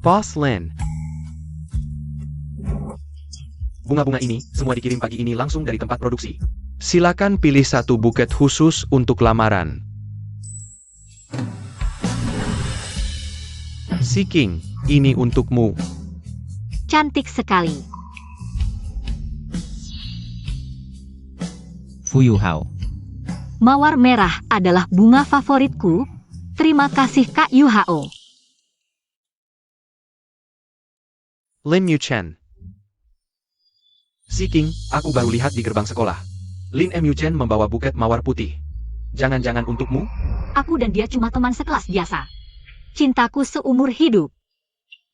Boss Lin. Bunga-bunga ini semua dikirim pagi ini langsung dari tempat produksi. Silakan pilih satu buket khusus untuk lamaran. Si King, ini untukmu. Cantik sekali. Fu Yuhao. Mawar merah adalah bunga favoritku. Terima kasih Kak Yuhao. Lin Yuchen. Si King, aku baru lihat di gerbang sekolah. Lin Yuchen membawa buket mawar putih. Jangan-jangan untukmu? Aku dan dia cuma teman sekelas biasa. Cintaku seumur hidup.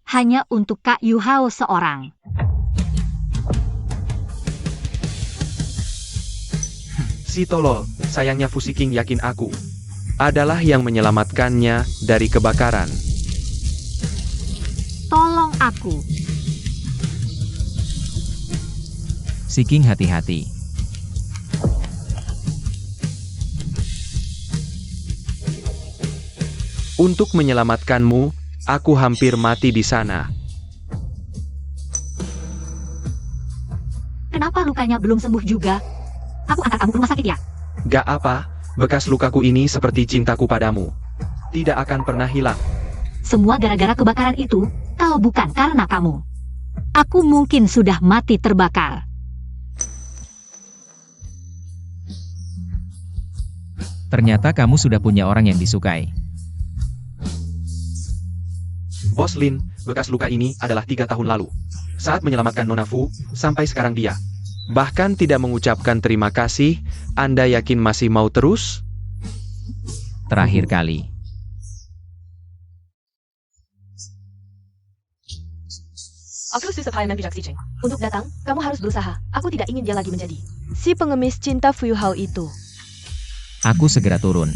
Hanya untuk Kak Yuhao seorang. Si tolol, sayangnya Fu Si King yakin aku adalah yang menyelamatkannya dari kebakaran. Tolong aku. Si King hati-hati. Untuk menyelamatkanmu, aku hampir mati di sana. Kenapa lukanya belum sembuh juga? Aku antar kamu ke rumah sakit ya? Gak apa, bekas lukaku ini seperti cintaku padamu. Tidak akan pernah hilang. Semua gara-gara kebakaran itu, kalau bukan karena kamu. Aku mungkin sudah mati terbakar. Ternyata kamu sudah punya orang yang disukai. Bos Lin, bekas luka ini adalah 3 tahun lalu. Saat menyelamatkan Nona Fu, sampai sekarang dia bahkan tidak mengucapkan terima kasih. Anda yakin masih mau terus? Terakhir kali. Aku susah payah membijak si Cheng. Untuk datang, kamu harus berusaha. Aku tidak ingin dia lagi menjadi si pengemis cinta Fu Yuhao itu. Aku segera turun.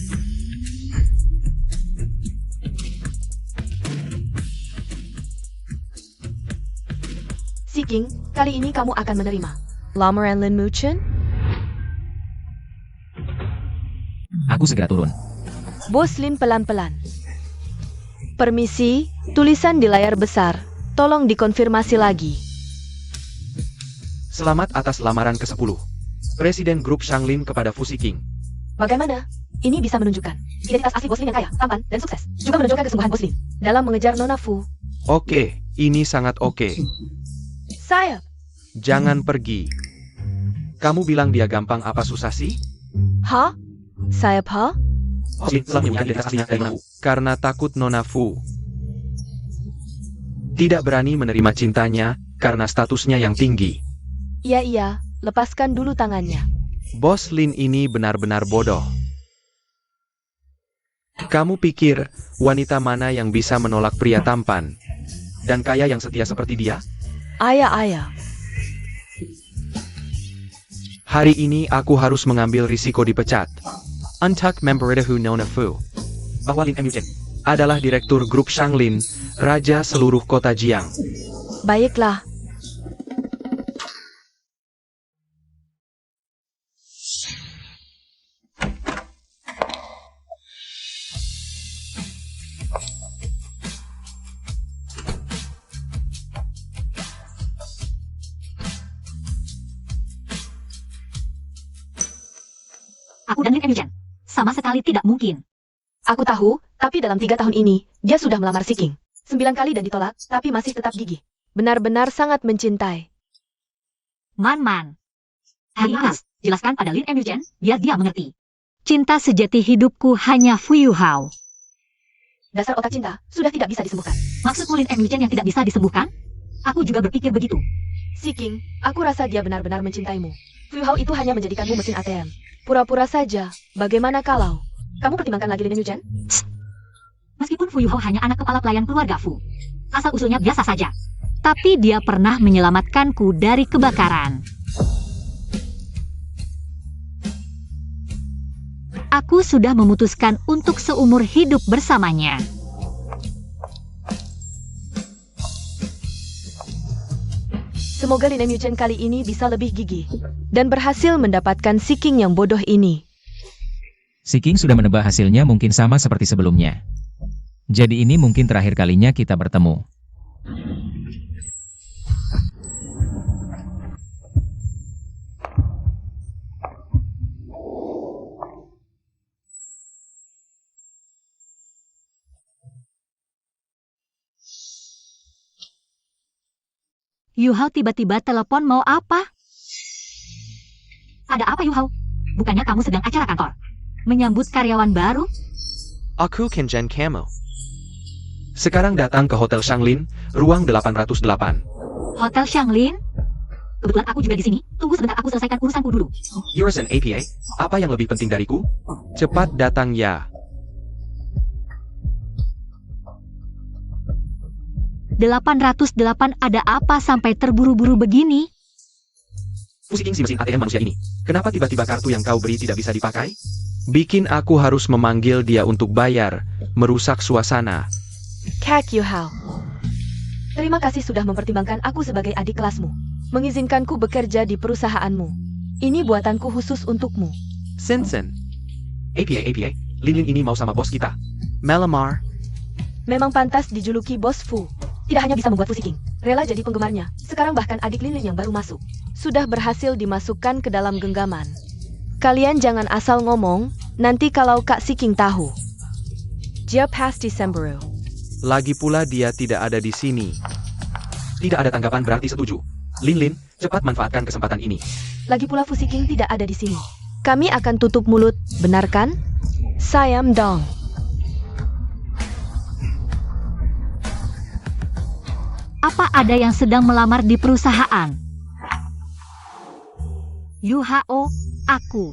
Si King, kali ini kamu akan menerima lamaran Lin Yuchen? Aku segera turun. Bos Lin pelan-pelan. Permisi, tulisan di layar besar. Tolong dikonfirmasi lagi. Selamat atas lamaran ke-10. Presiden Grup Shanglin kepada Fu Si King. Bagaimana? Ini bisa menunjukkan identitas asli Bos Lin yang kaya, tampan, dan sukses. Juga menunjukkan kesungguhan Bos Lin dalam mengejar Nona Fu. Oke, ini sangat oke. Saya. Jangan pergi. Kamu bilang dia gampang apa susah sih? Hah? Saya apa? Bos Lin telah menyembunyikan identitas aslinya dari Nona Fu. Karena takut Nona Fu tidak berani menerima cintanya karena statusnya yang tinggi. Iya, lepaskan dulu tangannya. Bos Lin ini benar-benar bodoh. Kamu pikir wanita mana yang bisa menolak pria tampan dan kaya yang setia seperti dia? Ayah. Hari ini aku harus mengambil risiko dipecat. Untuk memberitahu Nona Fu bahwa Lin Yuchen adalah direktur grup Shanglin, raja seluruh kota Jiang. Baiklah. Aku dan Lin Yuchen sama sekali tidak mungkin. Aku tahu, tapi dalam 3 tahun ini, dia sudah melamar si King. 9 kali dan ditolak, tapi masih tetap gigih. Benar-benar sangat mencintai. Man. Harus jelaskan pada Lin Yuchen, biar dia mengerti. Cinta sejati hidupku hanya Fu Yuhao. Dasar otak cinta, sudah tidak bisa disembuhkan. Maksudmu Lin Yuchen yang tidak bisa disembuhkan? Aku juga berpikir begitu. Si King, aku rasa dia benar-benar mencintaimu. Fu Yuhao itu hanya menjadikanmu mesin ATM. Pura-pura saja, bagaimana kalau kamu pertimbangkan lagi Lin Yuchen? Meskipun Fu Yuhao hanya anak kepala pelayan keluarga Fu, asal-usulnya biasa saja. Tapi dia pernah menyelamatkanku dari kebakaran. Aku sudah memutuskan untuk seumur hidup bersamanya. Semoga Lin Yuchen kali ini bisa lebih gigih dan berhasil mendapatkan si King yang bodoh ini. Si King sudah menebak hasilnya mungkin sama seperti sebelumnya. Jadi ini mungkin terakhir kalinya kita bertemu. Yu Hao tiba-tiba telepon mau apa? Ada apa Yu Hao? Bukannya kamu sedang acara kantor? Menyambut karyawan baru? Aku Kenjen Camo. Sekarang datang ke Hotel Shanglin, ruang 808. Hotel Shanglin? Kebetulan aku juga di sini. Tunggu sebentar, aku selesaikan urusanku dulu. You're an APA? Apa yang lebih penting dariku? Cepat datang ya. 808 ada apa sampai terburu-buru begini? Pusing si mesin ATM manusia ini. Kenapa tiba-tiba kartu yang kau beri tidak bisa dipakai? Bikin aku harus memanggil dia untuk bayar, merusak suasana. Kak Yu Hao. Terima kasih sudah mempertimbangkan aku sebagai adik kelasmu. Mengizinkanku bekerja di perusahaanmu. Ini buatanku khusus untukmu. Sensen. APA, Lin ini mau sama bos kita. Malamar. Memang pantas dijuluki Bos Fu. Tidak hanya bisa membuat Fu King rela jadi penggemarnya, sekarang bahkan adik Lin yang baru masuk sudah berhasil dimasukkan ke dalam genggaman. Kalian jangan asal ngomong, nanti kalau Kak King tahu. Dia pasti cemburu. Lagi pula dia tidak ada di sini. Tidak ada tanggapan berarti setuju. Lin, cepat manfaatkan kesempatan ini. Lagi pula Fu King tidak ada di sini. Kami akan tutup mulut, benar kan? Sayam dong. Apa ada yang sedang melamar di perusahaan? Yu Hao, aku.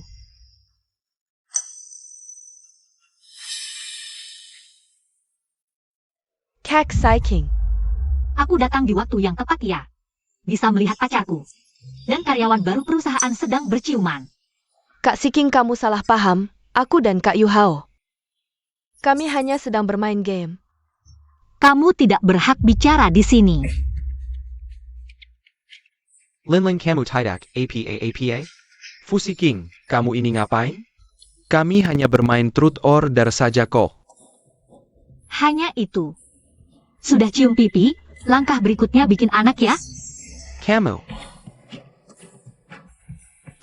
Kak King. Aku datang di waktu yang tepat ya. Bisa melihat pacarku. Dan karyawan baru perusahaan sedang berciuman. Kak King, kamu salah paham. Aku dan Kak Yu Hao. Kami hanya sedang bermain game. Kamu tidak berhak bicara di sini. Lin kamu tidak APA. Fu King, kamu ini ngapain? Kami hanya bermain truth or dare saja kok. Hanya itu. Sudah cium pipi, langkah berikutnya bikin anak ya. Kamu.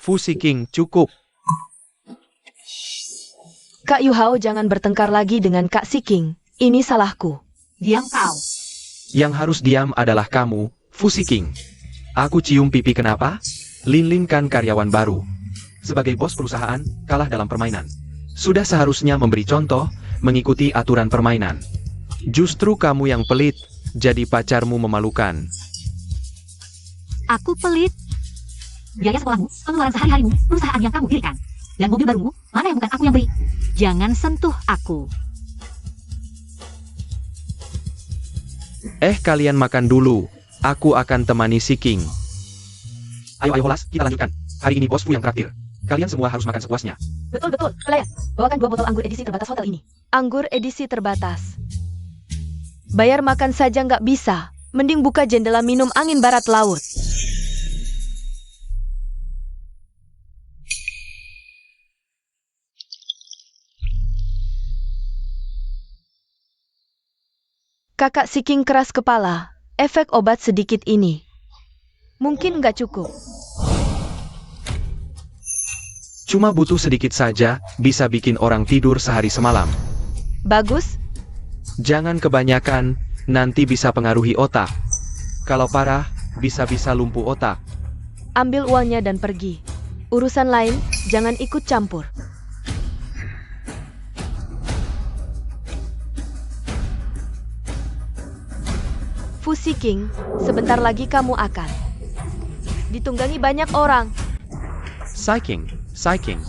Fu King, cukup. Kak Yu Hao, jangan bertengkar lagi dengan Kak King. Ini salahku. Diam kau. Yang harus diam adalah kamu, Fu King. Aku cium pipi kenapa? Lin kan karyawan baru. Sebagai bos perusahaan, kalah dalam permainan. Sudah seharusnya memberi contoh, mengikuti aturan permainan. Justru kamu yang pelit, jadi pacarmu memalukan. Aku pelit. Biaya sekolahmu, pengeluaran sehari-harimu, perusahaan yang kamu dirikan. Dan mobil barumu, mana yang bukan aku yang beri? Jangan sentuh aku. Kalian makan dulu. Aku akan temani si King. Ayo Holas, kita lanjutkan. Hari ini bos Fu yang traktir. Kalian semua harus makan sepuasnya. Betul, pelayan. Bawakan 2 botol anggur edisi terbatas hotel ini. Anggur edisi terbatas. Bayar makan saja nggak bisa. Mending buka jendela minum angin barat laut. Kakak King keras kepala. Efek obat sedikit ini mungkin nggak cukup. Cuma butuh sedikit saja, bisa bikin orang tidur sehari semalam. Bagus. Jangan kebanyakan, nanti bisa pengaruhi otak. Kalau parah, bisa-bisa lumpuh otak. Ambil uangnya dan pergi. Urusan lain, jangan ikut campur. Fu King, sebentar lagi kamu akan ditunggangi banyak orang. King.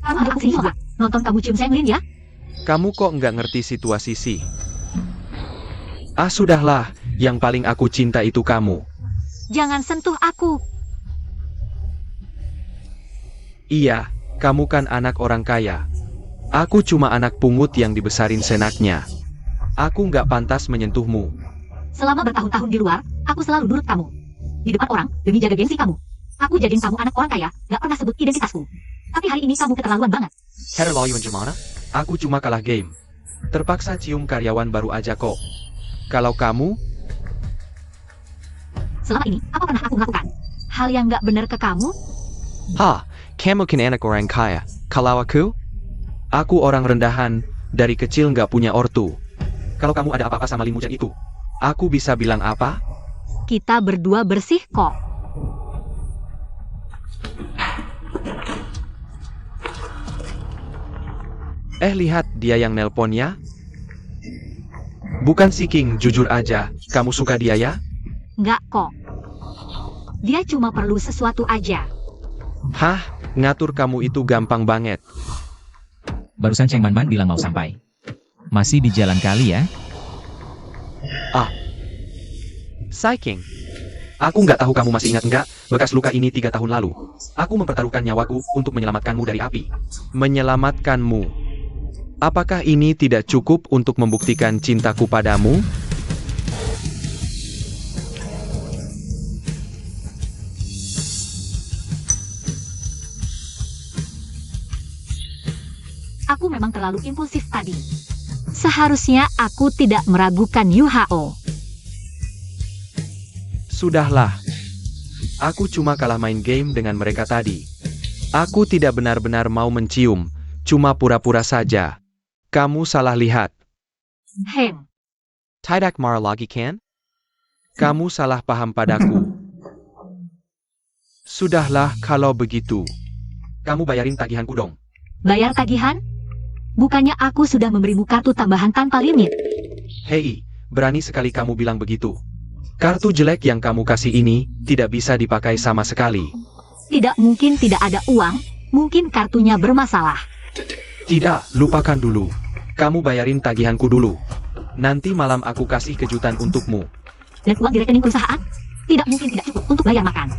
Kamu ada kesini juga? Nonton kamu cium Seng Lin ya? Kamu kok nggak ngerti situasi sih? Sudahlah, yang paling aku cinta itu kamu. Jangan sentuh aku. Iya, kamu kan anak orang kaya. Aku cuma anak pungut yang dibesarin senaknya. Aku nggak pantas menyentuhmu. Selama bertahun-tahun di luar, aku selalu nurut kamu. Di depan orang, demi jaga gengsi kamu. Aku jadiin kamu anak orang kaya, gak pernah sebut identitasku. Tapi hari ini kamu keterlaluan banget. Hello gimana? Aku cuma kalah game. Terpaksa cium karyawan baru aja kok. Kalau kamu? Selama ini, apa pernah aku lakukan? Hal yang gak benar ke kamu? Kamu kan anak orang kaya. Kalau aku orang rendahan, dari kecil nggak punya ortu. Kalau kamu ada apa-apa sama Lin Muchen itu, aku bisa bilang apa? Kita berdua bersih kok. Lihat dia yang nelponnya. Bukan si King, jujur aja, kamu suka dia ya? Nggak kok. Dia cuma perlu sesuatu aja. Hah, ngatur kamu itu gampang banget. Barusan Cheng Man bilang mau sampai. Masih di jalan kali ya? Sai King. Aku nggak tahu kamu masih ingat nggak, bekas luka ini 3 tahun lalu. Aku mempertaruhkan nyawaku untuk menyelamatkanmu dari api. Menyelamatkanmu. Apakah ini tidak cukup untuk membuktikan cintaku padamu? Aku memang terlalu impulsif tadi. Seharusnya aku tidak meragukan Yu Hao. Sudahlah. Aku cuma kalah main game dengan mereka tadi. Aku tidak benar-benar mau mencium, cuma pura-pura saja. Kamu salah lihat. Tidak marah lagi kan? Kamu salah paham padaku. Sudahlah kalau begitu. Kamu bayarin tagihanku dong. Bayar tagihan? Bukannya aku sudah memberimu kartu tambahan tanpa limit? Hei, berani sekali kamu bilang begitu. Kartu jelek yang kamu kasih ini tidak bisa dipakai sama sekali. Tidak mungkin tidak ada uang, mungkin kartunya bermasalah. Tidak, lupakan dulu. Kamu bayarin tagihanku dulu. Nanti malam aku kasih kejutan untukmu. Dan uang di rekening perusahaan? Tidak mungkin tidak cukup untuk bayar makan.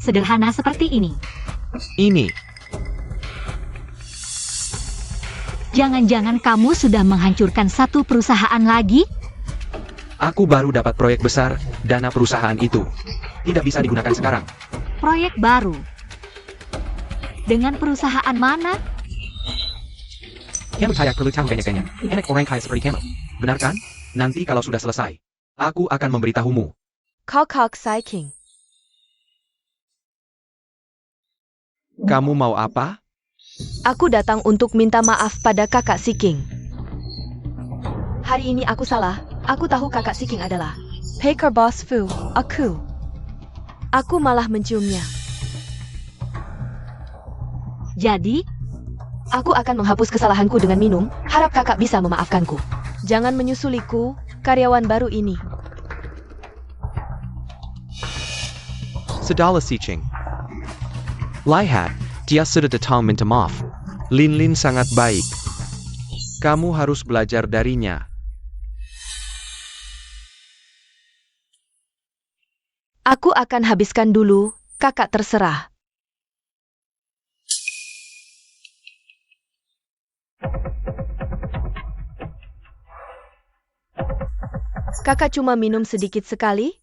Sederhana seperti ini. Ini. Jangan-jangan kamu sudah menghancurkan satu perusahaan lagi? Aku baru dapat proyek besar, dana perusahaan itu. Tidak bisa digunakan sekarang. Proyek baru. Dengan perusahaan mana? Kamu saya perlu tahu banyak-banyak. Enak orang kaya seperti kamu. Benar kan? Nanti kalau sudah selesai, aku akan memberitahumu. Kok Sai King. Kamu mau apa? Aku datang untuk minta maaf pada kakak Si King. Hari ini aku salah. Aku tahu kakak Si King adalah Paker Boss Fu. Aku malah menciumnya. Jadi, Aku akan menghapus kesalahanku dengan minum. Harap kakak bisa memaafkanku. Jangan menyusuliku, karyawan baru ini. Sedala si Ching. Lihat, dia sudah datang minta maaf. Lin sangat baik. Kamu harus belajar darinya. Aku akan habiskan dulu, kakak terserah. Kakak cuma minum sedikit sekali?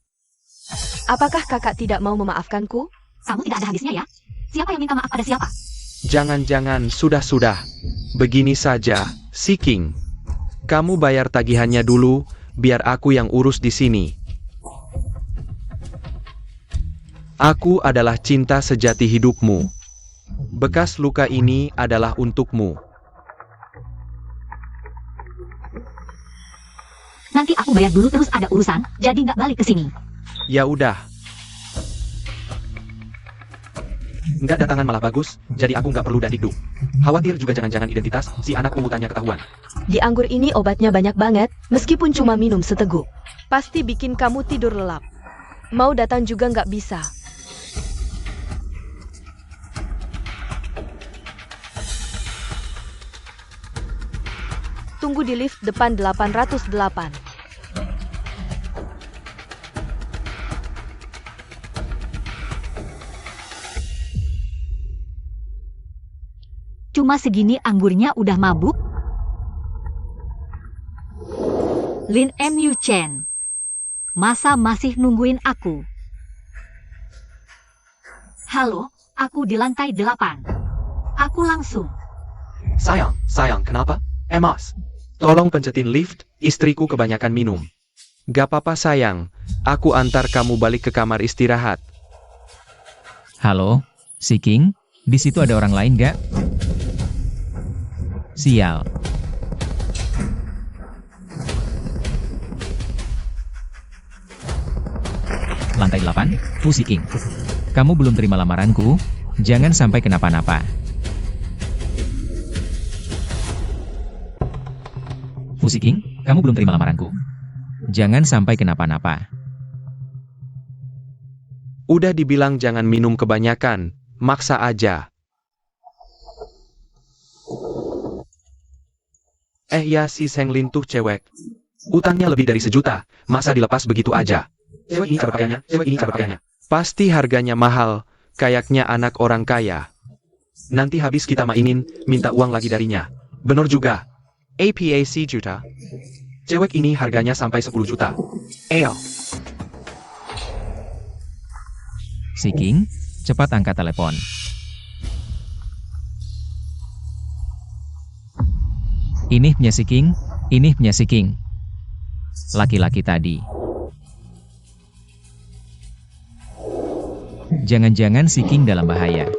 Apakah kakak tidak mau memaafkanku? kamu tidak ada habisnya ya? Siapa yang minta maaf pada siapa? Jangan-jangan, sudah. Begini saja, si King. Kamu bayar tagihannya dulu, biar aku yang urus di sini. Aku adalah cinta sejati hidupmu. Bekas luka ini adalah untukmu. Nanti aku bayar dulu terus ada urusan, jadi nggak balik ke sini. Ya udah. Nggak datangan malah bagus, jadi aku nggak perlu dandikduk. Khawatir juga jangan-jangan identitas si anak pungutannya ketahuan. Di anggur ini obatnya banyak banget, meskipun cuma minum seteguk. Pasti bikin kamu tidur lelap. Mau datang juga nggak bisa. Tunggu di lift depan 808. Cuma segini anggurnya udah mabuk? Lin Mu Chen. Masa masih nungguin aku? Halo, aku di lantai 8. Aku langsung. Sayang, kenapa? Mas, tolong pencetin lift, istriku kebanyakan minum. Gak apa-apa sayang, aku antar kamu balik ke kamar istirahat. Halo, Si King? Di situ ada orang lain gak? Sial. Lantai 8, Fu King. Kamu belum terima lamaranku, jangan sampai kenapa-napa. Fu King, kamu belum terima lamaranku. Jangan sampai kenapa-napa. Udah dibilang jangan minum kebanyakan, maksa aja. Ya si Seng Lin tuh cewek. Utangnya lebih dari 1 juta, masa dilepas begitu aja? Cewek ini cara pakaiannya. Pasti harganya mahal, kayaknya anak orang kaya. Nanti habis kita mainin, minta uang lagi darinya. Bener juga. APAC juta. Cewek ini harganya sampai 10 juta. King, cepat angkat telepon. Ini punya King. Laki-laki tadi. Jangan-jangan King dalam bahaya.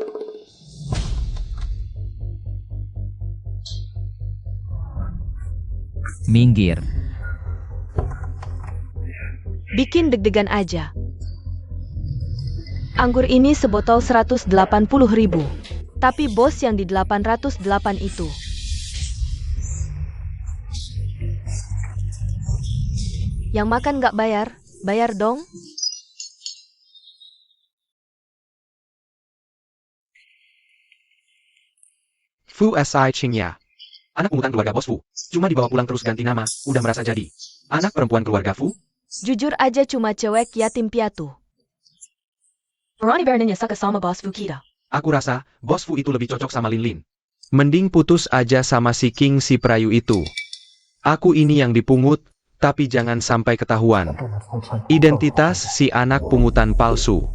Minggir. Bikin deg-degan aja. Anggur ini sebotol 180.000. Tapi bos yang di 808 itu. Yang makan nggak bayar, bayar dong. Fu Si Ching ya. Anak pungutan keluarga bos Fu. Cuma dibawa pulang terus ganti nama, udah merasa jadi. Anak perempuan keluarga Fu. Jujur aja cuma cewek yatim piatu. Ronnie Bernanya suka sama bos Fu kita. Aku rasa, bos Fu itu lebih cocok sama Lin Lin. Mending putus aja sama si King si perayu itu. Aku ini yang dipungut, tapi jangan sampai ketahuan. Identitas si anak pungutan palsu.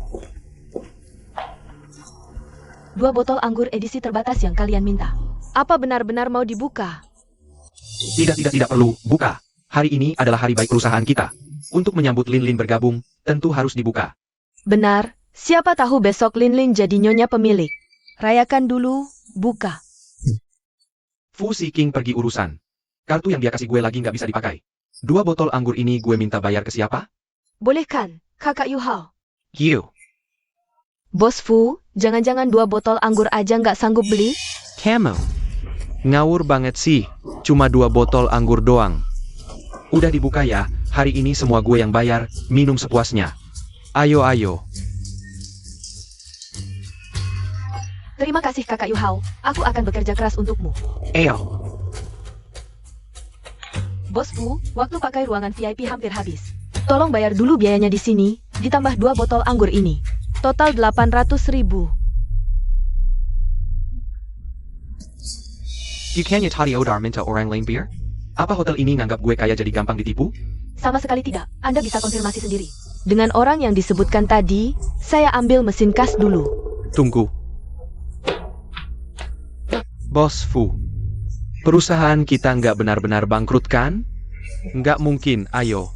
2 botol anggur edisi terbatas yang kalian minta. Apa benar-benar mau dibuka? Tidak perlu, buka. Hari ini adalah hari baik perusahaan kita. Untuk menyambut Lin Lin bergabung, tentu harus dibuka. Benar, siapa tahu besok Lin Lin jadi nyonya pemilik. Rayakan dulu, buka. Fu Si King pergi urusan. Kartu yang dia kasih gue lagi nggak bisa dipakai. 2 botol anggur ini gue minta bayar ke siapa? Boleh kan, kakak Yu Hao? You. Bos Fu, jangan-jangan 2 botol anggur aja nggak sanggup beli? Camel. Ngawur banget sih, cuma 2 botol anggur doang. Udah dibuka ya, hari ini semua gue yang bayar, minum sepuasnya. Ayo. Terima kasih kakak Yu Hao, aku akan bekerja keras untukmu. Bos Fu, waktu pakai ruangan VIP hampir habis. Tolong bayar dulu biayanya di sini, ditambah 2 botol anggur ini. Total 800.000. Bukannya tadi Odar minta orang lain bir? Apa hotel ini nganggap gue kaya jadi gampang ditipu? Sama sekali tidak, Anda bisa konfirmasi sendiri. Dengan orang yang disebutkan tadi, saya ambil mesin kas dulu. Tunggu. Bos Fu, perusahaan kita nggak benar-benar bangkrut kan? Nggak mungkin, ayo.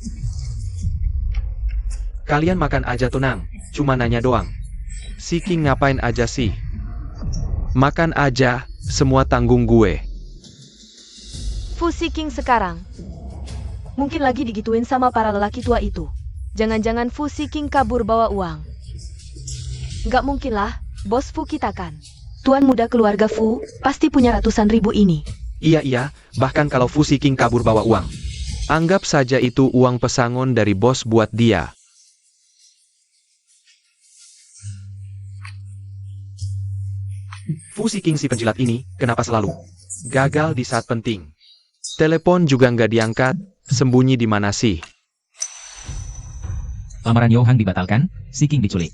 Kalian makan aja tenang, cuma nanya doang. Si King ngapain aja sih? Makan aja, semua tanggung gue. Fu King sekarang. Mungkin lagi digituin sama para lelaki tua itu. Jangan-jangan Fu King kabur bawa uang. Nggak mungkin lah, bos Fu kita kan. Tuan muda keluarga Fu, pasti punya ratusan ribu ini. Iya, bahkan kalau Fu King kabur bawa uang. Anggap saja itu uang pesangon dari bos buat dia. Fu King si penjilat ini, kenapa selalu gagal di saat penting? Telepon juga nggak diangkat, sembunyi di mana sih? Lamaran Yohang dibatalkan, King diculik.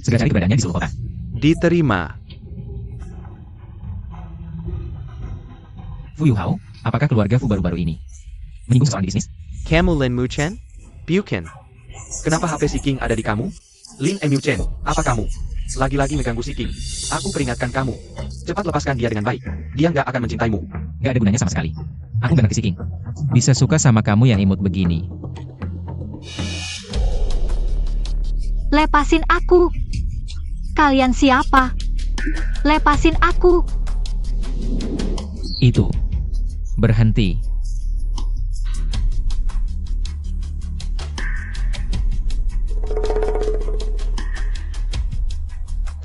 Segera cari keberadaannya di seluruh kota. Diterima. Fu Yuhao, apakah keluarga Fu baru-baru ini menyinggung seorang di bisnis? Kamu Lin Muchen? Bukan. Kenapa HP si King ada di kamu? Lin Muchen, apa kamu? Lagi-lagi mengganggu si King. Aku peringatkan kamu. Cepat lepaskan dia dengan baik. Dia nggak akan mencintaimu. Gak ada gunanya sama sekali. Aku gak ngerti King. Bisa suka sama kamu yang imut begini. Lepasin aku. Kalian siapa? Lepasin aku. Itu. Berhenti.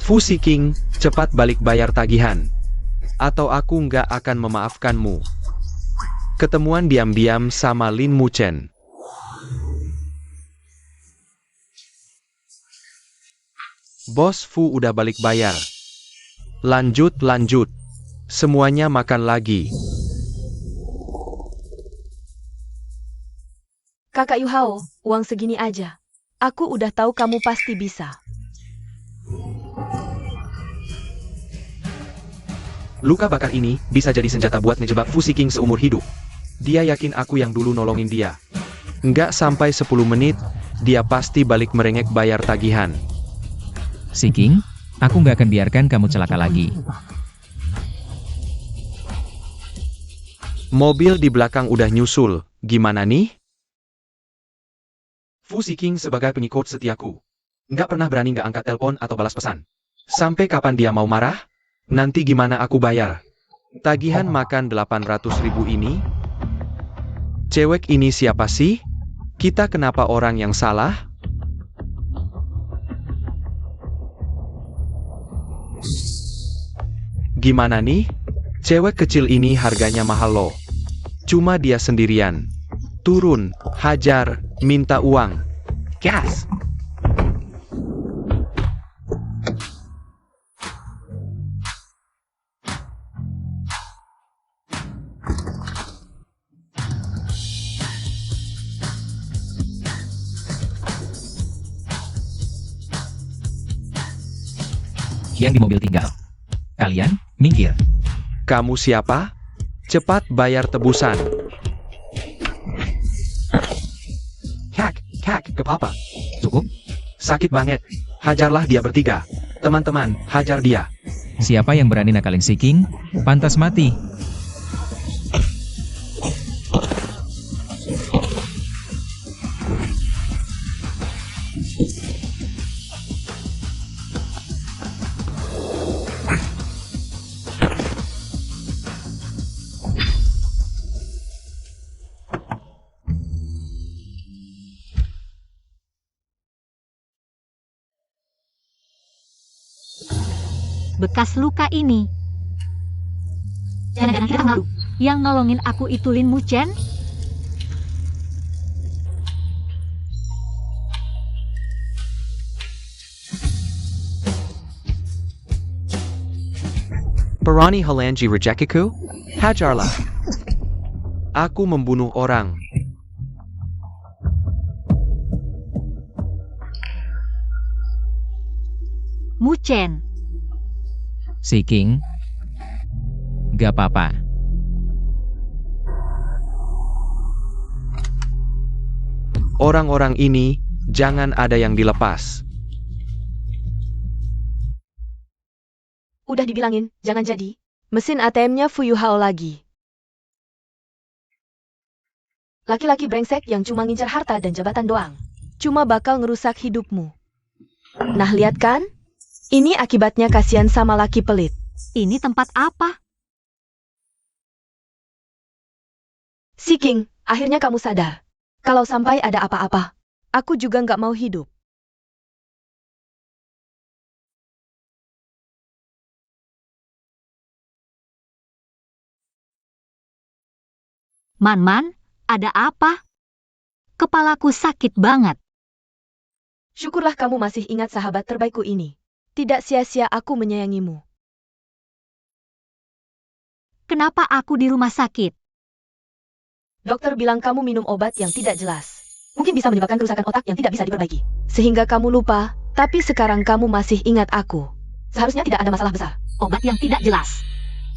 Fusi King, cepat balik bayar tagihan. Atau aku nggak akan memaafkanmu. Ketemuan diam-diam sama Lin Muchen. Bos Fu udah balik bayar. Lanjut. Semuanya makan lagi. Kakak Yu Hao, uang segini aja. Aku udah tahu kamu pasti bisa. Luka bakar ini bisa jadi senjata buat ngejebak Fusi King seumur hidup. Dia yakin aku yang dulu nolongin dia. Nggak sampai 10 menit, dia pasti balik merengek bayar tagihan. Si King, aku nggak akan biarkan kamu celaka lagi. Mobil di belakang udah nyusul, gimana nih? Fusi King sebagai pengikut setiaku. Nggak pernah berani nggak angkat telepon atau balas pesan. Sampai kapan dia mau marah? Nanti gimana aku bayar? Tagihan makan 800.000 ini? Cewek ini siapa sih? Kita kenapa orang yang salah? Gimana nih? Cewek kecil ini harganya mahal loh. Cuma dia sendirian. Turun, hajar, minta uang. Gas! Yang di mobil tinggal. Kalian, minggir. Kamu siapa? Cepat bayar tebusan. Hak, ke papa. Cukup? Sakit banget. Hajarlah dia bertiga. Teman-teman, hajar dia. Siapa yang berani nakalin si King? Pantas mati. Bekas luka ini. Jangan-jangan kita malu. Yang nolongin aku itu Lin Muchen? Berani Halanji rejekiku? Hajarlah. Aku membunuh orang. Muchen. Si King, gak apa-apa. Orang-orang ini, jangan ada yang dilepas. Udah dibilangin, jangan jadi. Mesin ATM-nya Fu Yu Hao lagi. Laki-laki brengsek yang cuma ngincar harta dan jabatan doang. Cuma bakal ngerusak hidupmu. Nah lihat kan? Ini akibatnya kasihan sama laki pelit. Ini tempat apa? Si King, akhirnya kamu sadar. Kalau sampai ada apa-apa, aku juga nggak mau hidup. Man, ada apa? Kepalaku sakit banget. Syukurlah kamu masih ingat sahabat terbaikku ini. Tidak sia-sia aku menyayangimu. Kenapa aku di rumah sakit? Dokter bilang kamu minum obat yang tidak jelas. Mungkin bisa menyebabkan kerusakan otak yang tidak bisa diperbaiki. Sehingga kamu lupa, tapi sekarang kamu masih ingat aku. Seharusnya tidak ada masalah besar. Obat yang tidak jelas.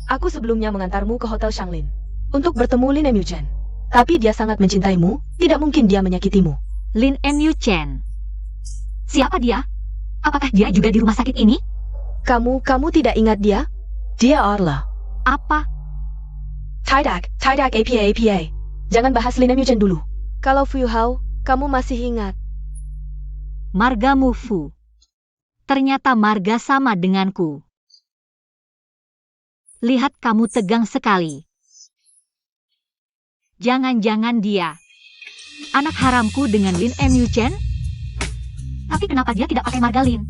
Aku sebelumnya mengantarmu ke Hotel Shanglin untuk bertemu Lin Muchen. Tapi dia sangat mencintaimu, tidak mungkin dia menyakitimu. Lin Muchen. Siapa dia? Apakah dia juga di rumah sakit ini? Kamu tidak ingat dia? Dia Arla. Apa? Tidak APA. Jangan bahas Lin Muchen dulu. Kalau Fu Yu Hao, kamu masih ingat. Margamu Fu. Ternyata marga sama denganku. Lihat kamu tegang sekali. Jangan-jangan dia anak haramku dengan Lin Muchen? Tapi kenapa dia tidak pakai marga Lin?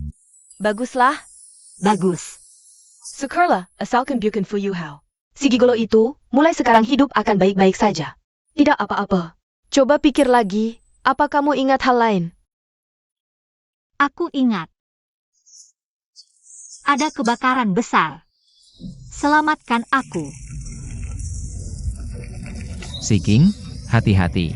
Baguslah. Bagus. Syukurlah, asalkan bukan Fu Yu Hao. Si gigolo itu, mulai sekarang hidup akan baik-baik saja. Tidak apa-apa. Coba pikir lagi, apa kamu ingat hal lain? Aku ingat. Ada kebakaran besar. Selamatkan aku. Si King, hati-hati.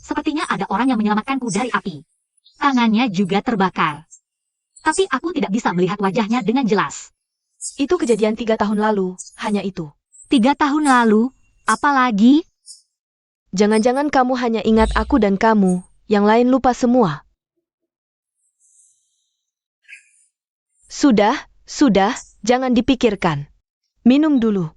Sepertinya ada orang yang menyelamatkanku dari api. Tangannya juga terbakar. Tapi aku tidak bisa melihat wajahnya dengan jelas. Itu kejadian 3 tahun lalu, hanya itu. 3 tahun lalu, apalagi? Jangan-jangan kamu hanya ingat aku dan kamu, yang lain lupa semua. Sudah, jangan dipikirkan. Minum dulu.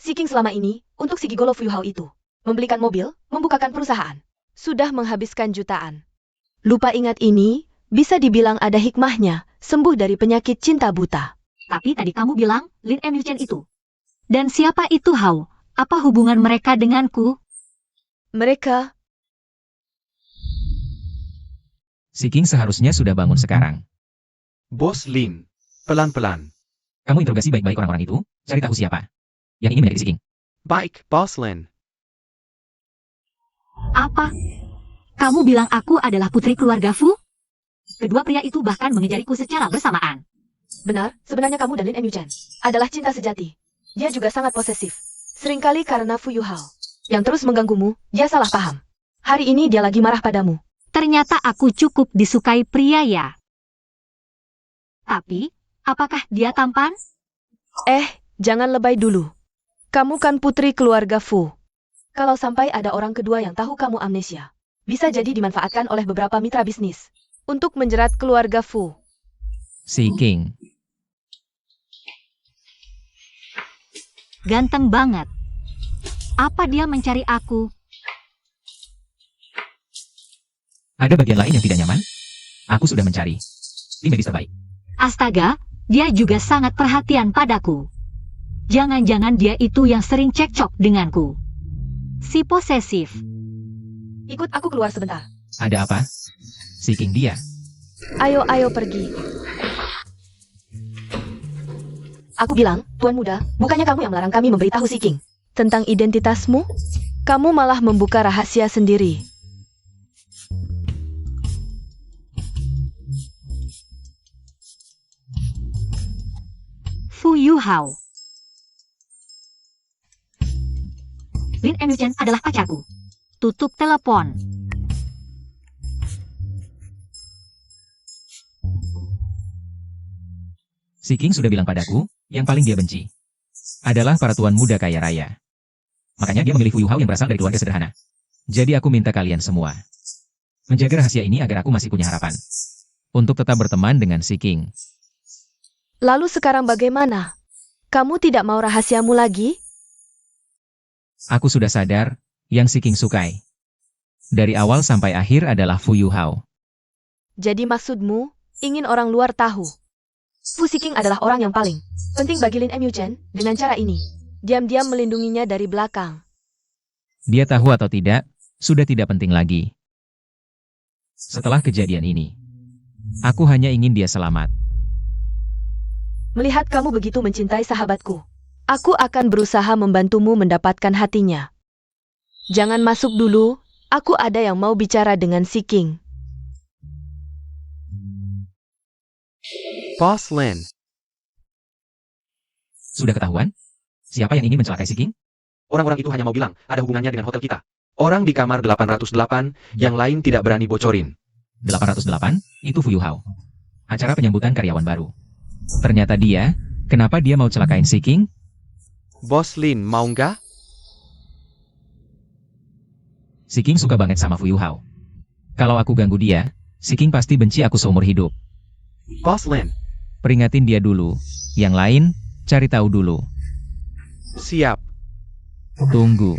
Si King selama ini, untuk si gigolo Fu Yu Hao itu, membelikan mobil, membukakan perusahaan, sudah menghabiskan jutaan. Lupa ingat ini, bisa dibilang ada hikmahnya, sembuh dari penyakit cinta buta. Tapi tadi kamu bilang Lin Emuchen itu. Dan siapa itu Hao? Apa hubungan mereka denganku? Mereka, Si King seharusnya sudah bangun sekarang. Bos Lin, pelan-pelan. Kamu interogasi baik-baik orang-orang itu, cari tahu siapa yang ingin menyakiti si King. Baik, Bos Lin. Apa? Kamu bilang aku adalah putri keluarga Fu? Kedua pria itu bahkan mengejariku secara bersamaan. benar, sebenarnya kamu dan Lin Emuchen adalah cinta sejati. Dia juga sangat posesif. Seringkali karena Fu Yu Hao yang terus mengganggumu, dia salah paham. Hari ini dia lagi marah padamu. Ternyata aku cukup disukai pria ya. Tapi, apakah dia tampan? Jangan lebay dulu. Kamu kan putri keluarga Fu. Kalau sampai ada orang kedua yang tahu kamu amnesia, bisa jadi dimanfaatkan oleh beberapa mitra bisnis untuk menjerat keluarga Fu. Si King, Ganteng banget. Apa dia mencari aku? ada bagian lain yang tidak nyaman? Aku sudah mencari tim medis terbaik. Astaga, dia juga sangat perhatian padaku. Jangan-jangan dia itu yang sering cekcok denganku. Si posesif. Ikut aku keluar sebentar. Ada apa? Si King dia. Ayo pergi. Aku bilang, Tuan Muda, bukannya kamu yang melarang kami memberitahu si King tentang identitasmu? Kamu malah membuka rahasia sendiri. Fu Yu Hao. Lin Emuchen adalah pacarku. Tutup telepon. Si King sudah bilang padaku, yang paling dia benci adalah para tuan muda kaya raya. Makanya dia memilih Fu Yu Hao yang berasal dari keluarga sederhana. Jadi aku minta kalian semua menjaga rahasia ini agar aku masih punya harapan untuk tetap berteman dengan si King. Lalu sekarang bagaimana? Kamu tidak mau rahasiamu lagi? Aku sudah sadar, yang si King sukai dari awal sampai akhir adalah Fu Yu Hao. Jadi maksudmu, ingin orang luar tahu Fu Si King adalah orang yang paling penting bagi Lin Emuchen dengan cara ini. Diam-diam melindunginya dari belakang. Dia tahu atau tidak, sudah tidak penting lagi. Setelah kejadian ini, aku hanya ingin dia selamat. Melihat kamu begitu mencintai sahabatku, aku akan berusaha membantumu mendapatkan hatinya. Jangan masuk dulu, aku ada yang mau bicara dengan si King. Bos Lin. Sudah ketahuan? Siapa yang ingin mencelakai si King? Orang-orang itu hanya mau bilang, ada hubungannya dengan hotel kita. Orang di kamar 808, yang lain tidak berani bocorin. 808, itu Fu Yu Hao. Acara penyambutan karyawan baru. Ternyata dia, kenapa dia mau celakain si King? Bos Lin, mau nggak? Si King suka banget sama Fu Yu Hao. Kalau aku ganggu dia, si King pasti benci aku seumur hidup. Bos Lin. Peringatin dia dulu. Yang lain, cari tahu dulu. Siap. Tunggu.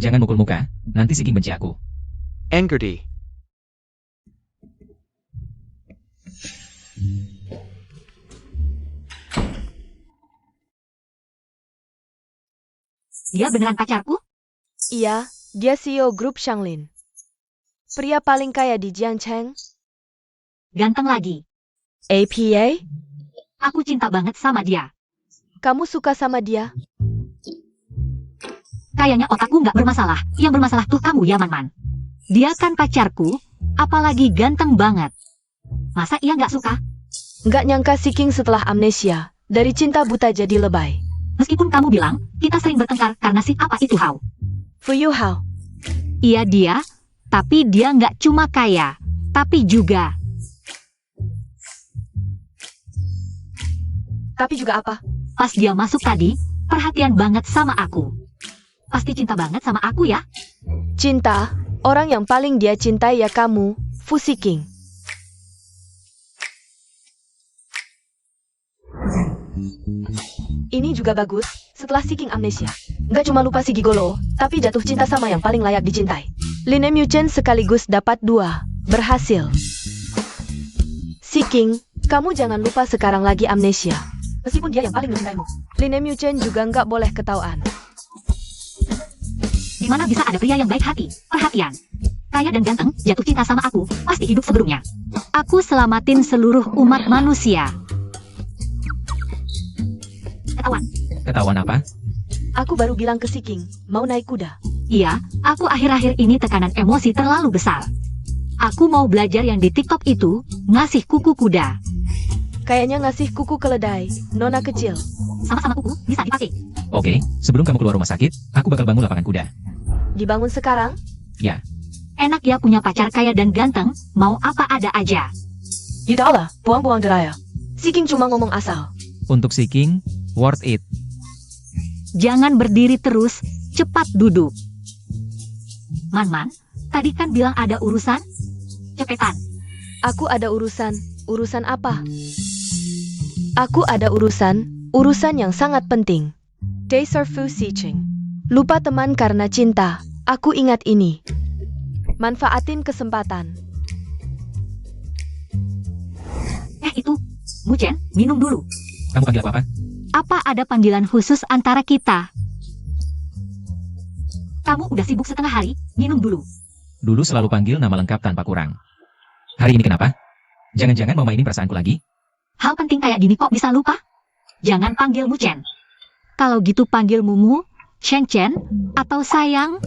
Jangan mukul muka, nanti si King benci aku. Engerti. Dia beneran pacarku? Iya, dia CEO grup Shanglin. Pria paling kaya di Jiangcheng. Ganteng lagi. APA? Aku cinta banget sama dia. Kamu suka sama dia? Kayaknya otakku nggak bermasalah. Yang bermasalah tuh kamu ya, Man. Dia kan pacarku, apalagi ganteng banget. Masa ia nggak suka? Nggak nyangka si King setelah amnesia, dari cinta buta jadi lebay. Meskipun kamu bilang, kita sering bertengkar karena si apa itu Hao. Fuyu Hao. Iya dia, tapi dia nggak cuma kaya, tapi juga. Tapi juga apa? Pas dia masuk tadi, perhatian banget sama aku. Pasti cinta banget sama aku ya? Cinta, orang yang paling dia cintai ya kamu, Fusi King. Ini juga bagus, setelah si King amnesia. Nggak cuma lupa si Gigolo, tapi jatuh cinta sama yang paling layak dicintai. Lin Muchen sekaligus dapat 2, berhasil. Si King, kamu jangan lupa sekarang lagi amnesia. Meskipun dia yang paling mencintaimu. Lin Muchen juga nggak boleh ketahuan. Di mana bisa ada pria yang baik hati, perhatian, kaya dan ganteng, jatuh cinta sama aku, pasti hidup sebelumnya. Aku selamatin seluruh umat manusia. Ketahuan. Ketahuan apa? Aku baru bilang ke si King, mau naik kuda. Iya, aku akhir-akhir ini tekanan emosi terlalu besar. Aku mau belajar yang di TikTok itu, ngasih kuku kuda. Kayaknya ngasih kuku keledai, nona kecil. Sama-sama kuku, bisa dipakai. Oke, sebelum kamu keluar rumah sakit, aku bakal bangun lapangan kuda. Dibangun sekarang? Ya, Enak ya punya pacar kaya dan ganteng, mau apa ada aja. Yudahlah, buang-buang deraya. Si King cuma ngomong asal. untuk si King, worth it. Jangan berdiri terus, cepat duduk. Man, tadi kan bilang ada urusan? Cepetan. Aku ada urusan. Urusan apa? Aku ada urusan yang sangat penting. Deserfu Siching. Lupa teman karena cinta. Aku ingat ini. Manfaatin kesempatan. Itu, Muchen, minum dulu. Kamu panggil apa-apa? Apa ada panggilan khusus antara kita? Kamu udah sibuk setengah hari, minum dulu. Dulu selalu panggil nama lengkap tanpa kurang. Hari ini kenapa? Jangan-jangan mau mainin perasaanku lagi? Hal penting kayak gini kok bisa lupa? Jangan panggil Muchen. Kalau gitu panggil Mumu, Chen, atau sayang.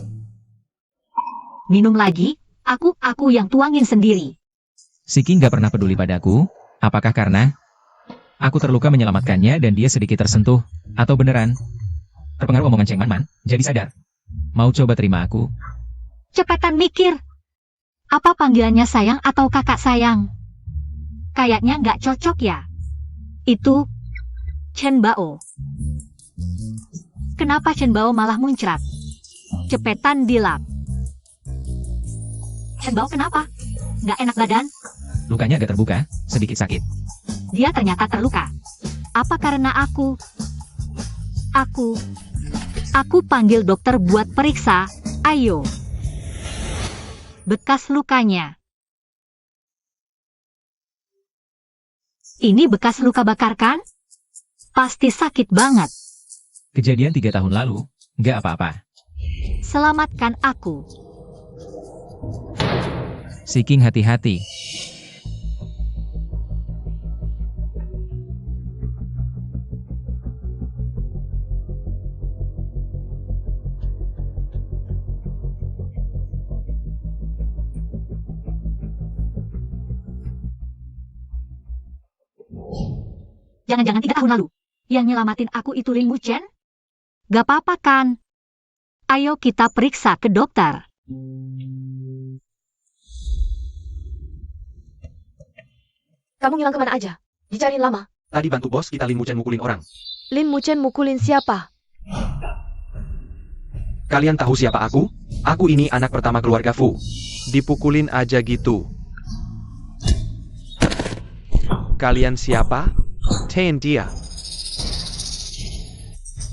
Minum lagi, aku yang tuangin sendiri. Si King gak pernah peduli padaku. Apakah karena aku terluka menyelamatkannya dan dia sedikit tersentuh? Atau beneran terpengaruh omongan Cheng Man, jadi sadar? Mau coba terima aku? Cepetan mikir. Apa panggilannya sayang atau kakak sayang? Kayaknya nggak cocok ya. Itu Chen Bao. Kenapa Chen Bao malah muncrat? Cepetan dilap. Chen Bao kenapa? Nggak enak badan? Lukanya agak terbuka, sedikit sakit. Dia ternyata terluka. Apa karena aku panggil dokter buat periksa. Ayo. Bekas lukanya. Ini bekas luka bakar kan? Pasti sakit banget. Kejadian 3 tahun lalu, gak apa-apa. Selamatkan aku. Si King hati-hati. Jangan-jangan 3 tahun lalu. Yang nyelamatin aku itu Lin Muchen? Gak apa-apa kan? Ayo kita periksa ke dokter. Kamu ngilang kemana aja? Dicariin lama. Tadi bantu bos kita Lin Muchen mukulin orang. Lin Muchen mukulin siapa? Kalian tahu siapa aku? Aku ini anak pertama keluarga Fu. Dipukulin aja gitu. Kalian siapa? Ten dia.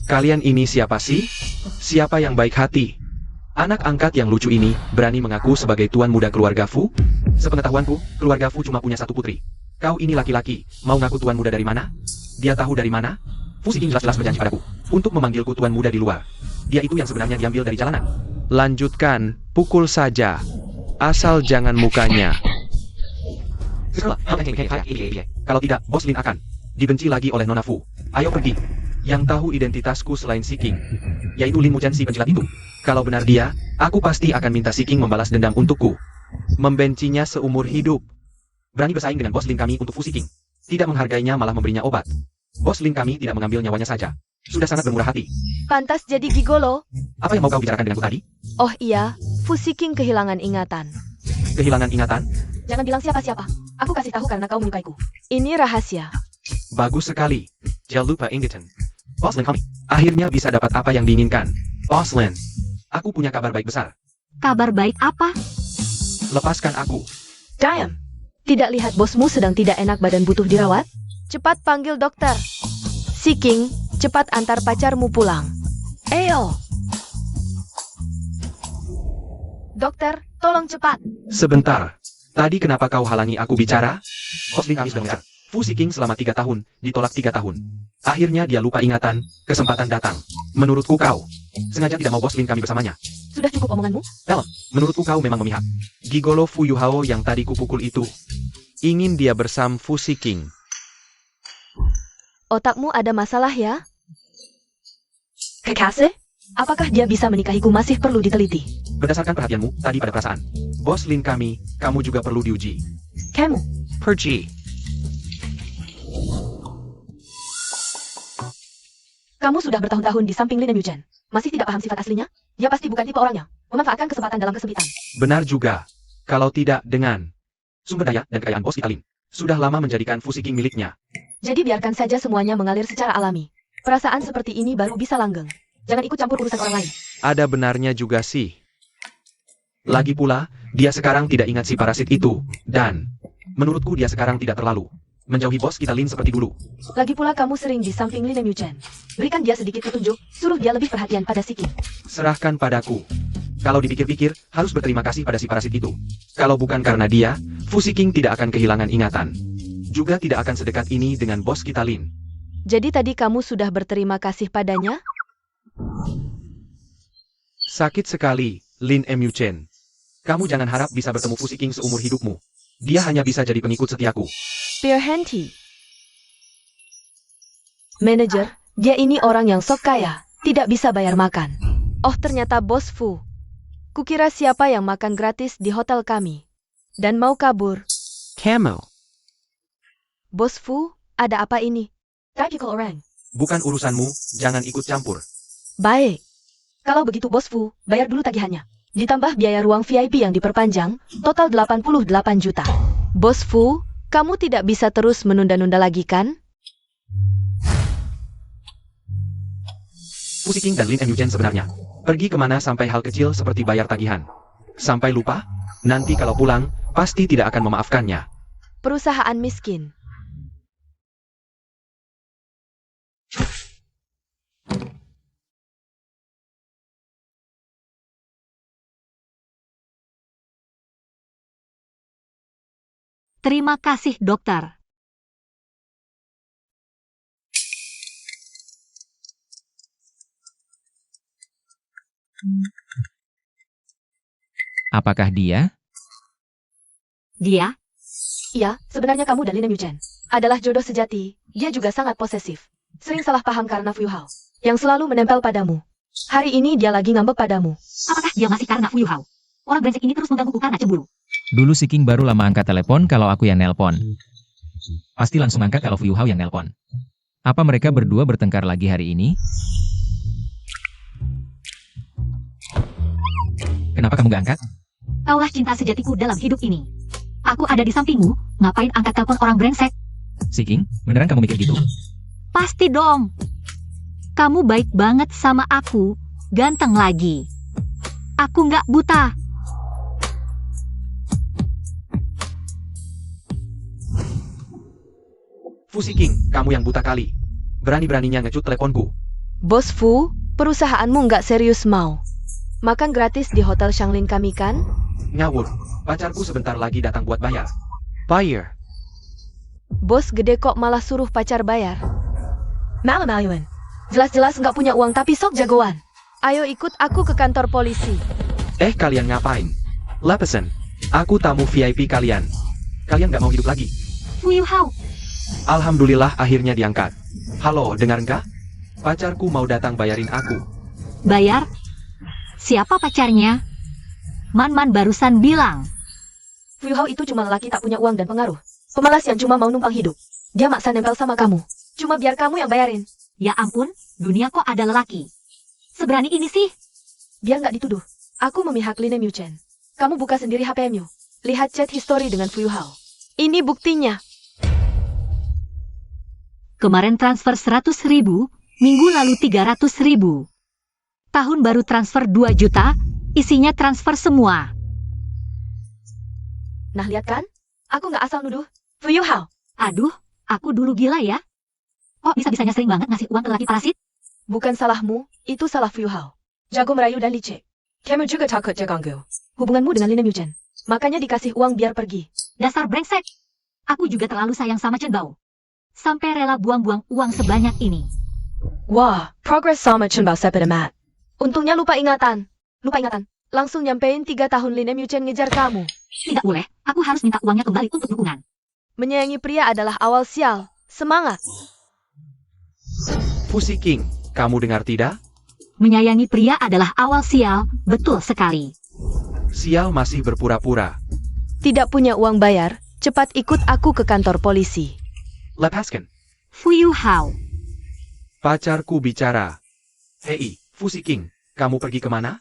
Kalian ini siapa sih? Siapa yang baik hati? Anak angkat yang lucu ini berani mengaku sebagai tuan muda keluarga Fu? Sepengetahuanku, keluarga Fu cuma punya satu putri. Kau ini laki-laki, mau ngaku tuan muda dari mana? Dia tahu dari mana? Fu Siking jelas-jelas berjanji padaku untuk memanggilku tuan muda di luar. Dia itu yang sebenarnya diambil dari jalanan. Lanjutkan, pukul saja. Asal jangan mukanya. Kalau tidak, Bos Lin akan dibenci lagi oleh Nona Fu. Ayo pergi. Yang tahu identitasku selain Siking, yaitu Lin Muchen si penjilat itu. Kalau benar dia, aku pasti akan minta Siking membalas dendam untukku. Membencinya seumur hidup. Berani bersaing dengan Bos Lin kami untuk Fu Siking. Tidak menghargainya malah memberinya obat. Bos Lin kami tidak mengambil nyawanya saja. Sudah sangat bermurah hati. Pantas jadi gigolo. Apa yang mau kau bicarakan denganku tadi? Oh iya, Fu Siking kehilangan ingatan. Kehilangan ingatan? Jangan bilang siapa-siapa. Aku kasih tahu karena kau menyukaiku. Ini rahasia. Bagus sekali. Jangan lupa ingatan. Bos Lin kami. Akhirnya bisa dapat apa yang diinginkan. Bos Lin, aku punya kabar baik besar. Kabar baik apa? Lepaskan aku. Damn. Tidak lihat bosmu sedang tidak enak badan butuh dirawat? Cepat panggil dokter. Siking, cepat antar pacarmu pulang. Ayo. Dokter, tolong cepat. Sebentar. Tadi kenapa kau halangi aku bicara? Bos Lin kami sudah mendengar. Fu Siking selama 3 tahun, ditolak 3 tahun. Akhirnya dia lupa ingatan, kesempatan datang. Menurutku kau sengaja tidak mau Bos Lin kami bersamanya. Sudah cukup omonganmu? Menurutku kau memang memihak. Gigolo Fu Yuhao yang tadi kupukul itu ingin dia bersam Fu Siking. Otakmu ada masalah ya? Kekasih? Apakah dia bisa menikahiku masih perlu diteliti? Berdasarkan perhatianmu tadi pada perasaan Bos Lin kami, kamu juga perlu diuji. Kamu? Pergi. Kamu sudah bertahun-tahun di samping Lin Muchen. Masih tidak paham sifat aslinya? Dia pasti bukan tipe orangnya. Memanfaatkan kesempatan dalam kesempitan. Benar juga. Kalau tidak dengan sumber daya dan kekayaan Bos kita Lin, sudah lama menjadikan Fu Siking miliknya. Jadi biarkan saja semuanya mengalir secara alami. Perasaan seperti ini baru bisa langgeng. Jangan ikut campur urusan orang lain. Ada benarnya juga sih. Lagi pula, dia sekarang tidak ingat si parasit itu. Dan, menurutku dia sekarang tidak terlalu menjauhi bos kita Lin seperti dulu. Lagi pula kamu sering di samping Lin Muchen. Berikan dia sedikit petunjuk, suruh dia lebih perhatian pada Siking. Serahkan padaku. Kalau dipikir-pikir, harus berterima kasih pada si parasit itu. Kalau bukan karena dia, Fu Siking tidak akan kehilangan ingatan. Juga tidak akan sedekat ini dengan bos kita Lin. Jadi tadi kamu sudah berterima kasih padanya? Sakit sekali, Lin Muchen. Kamu jangan harap bisa bertemu Fu Siking seumur hidupmu. Dia hanya bisa jadi pengikut setiaku. Spear Henty. Manajer, dia ini orang yang sok kaya, tidak bisa bayar makan. Oh ternyata bos Fu. Kukira siapa yang makan gratis di hotel kami. Dan mau kabur. Camo. Bos Fu, ada apa ini? Tactical orang. Bukan urusanmu, jangan ikut campur. Baik. Kalau begitu bos Fu, bayar dulu tagihannya. Ditambah biaya ruang VIP yang diperpanjang, total 88 juta. Bos Fu, kamu tidak bisa terus menunda-nunda lagi kan? Fu Siking dan Lin Muchen sebenarnya pergi kemana sampai hal kecil seperti bayar tagihan. Sampai lupa, nanti kalau pulang, pasti tidak akan memaafkannya. Perusahaan miskin. Terima kasih, dokter. Apakah dia? Dia? Iya, sebenarnya kamu dan Lin Muchen adalah jodoh sejati. Dia juga sangat posesif. Sering salah paham karena Fu Yuhao yang selalu menempel padamu. Hari ini dia lagi ngambek padamu. Apakah dia masih karena Fu Yuhao? Orang brengsek ini terus menggangguku karena cemburu. Dulu Siking baru lama angkat telepon kalau aku yang nelpon. Pasti langsung angkat kalau Fu Yuhao yang nelpon. Apa mereka berdua bertengkar lagi hari ini? Kenapa kamu gak angkat? Kaulah cinta sejatiku dalam hidup ini. Aku ada di sampingmu, ngapain angkat telepon orang brengsek? Siking, beneran kamu mikir gitu? Pasti dong. Kamu baik banget sama aku, ganteng lagi. Aku nggak buta. Fu Siking, kamu yang buta kali. Berani-beraninya ngecut teleponku. Bos Fu, perusahaanmu nggak serius mau. Makan gratis di hotel Shanglin kami kan? Ngawur. Pacarku sebentar lagi datang buat bayar. Bayar. Bos gede kok malah suruh pacar bayar. Malam-maluan. Jelas-jelas nggak punya uang tapi sok jagoan. Ayo ikut aku ke kantor polisi. Kalian ngapain? Lah pesen. Aku tamu VIP kalian. Kalian nggak mau hidup lagi? Fu Yuhao, Alhamdulillah akhirnya diangkat. Halo, dengar nggak? Pacarku mau datang bayarin aku. bayar? Siapa pacarnya? Man barusan bilang. Fu Yuhao itu cuma lelaki tak punya uang dan pengaruh. Pemalas yang cuma mau numpang hidup. Dia maksa nempel sama kamu. Cuma biar kamu yang bayarin. Ya ampun, dunia kok ada lelaki. Seberani ini sih. Biar nggak dituduh. Aku memihak Lin Yu Chen. Kamu buka sendiri HP-mu. Lihat chat history dengan Fu Yuhao. Ini buktinya. Kemarin transfer 100.000, minggu lalu 300.000. Tahun baru transfer 2 juta, isinya transfer semua. Nah lihat kan? Aku nggak asal nuduh. Fu Yuhao. Aduh, aku dulu gila ya. Kok bisa-bisanya sering banget ngasih uang ke lelaki parasit? Bukan salahmu, itu salah Fu Yuhao. Jago merayu dan licik. Kamu juga takut jaganggu. Hubunganmu dengan Lin Yu Chen. Makanya dikasih uang biar pergi. Dasar brengsek. Aku juga terlalu sayang sama Chen Bao. Sampai rela buang-buang uang sebanyak ini. Wah, progress sama Chen Bao sepedemat. Untungnya lupa ingatan. Langsung nyampein 3 tahun Lin Yu Chen ngejar kamu. Tidak boleh, aku harus minta uangnya kembali untuk dukungan. Menyayangi pria adalah awal sial. Semangat. Fusi King, kamu dengar tidak? Menyayangi pria adalah awal sial, betul sekali. Sial masih berpura-pura. Tidak punya uang bayar, cepat ikut aku ke kantor polisi. Lepaskan. Fu Yuhao, Pacarku bicara. Hei, Fusi King, kamu pergi kemana?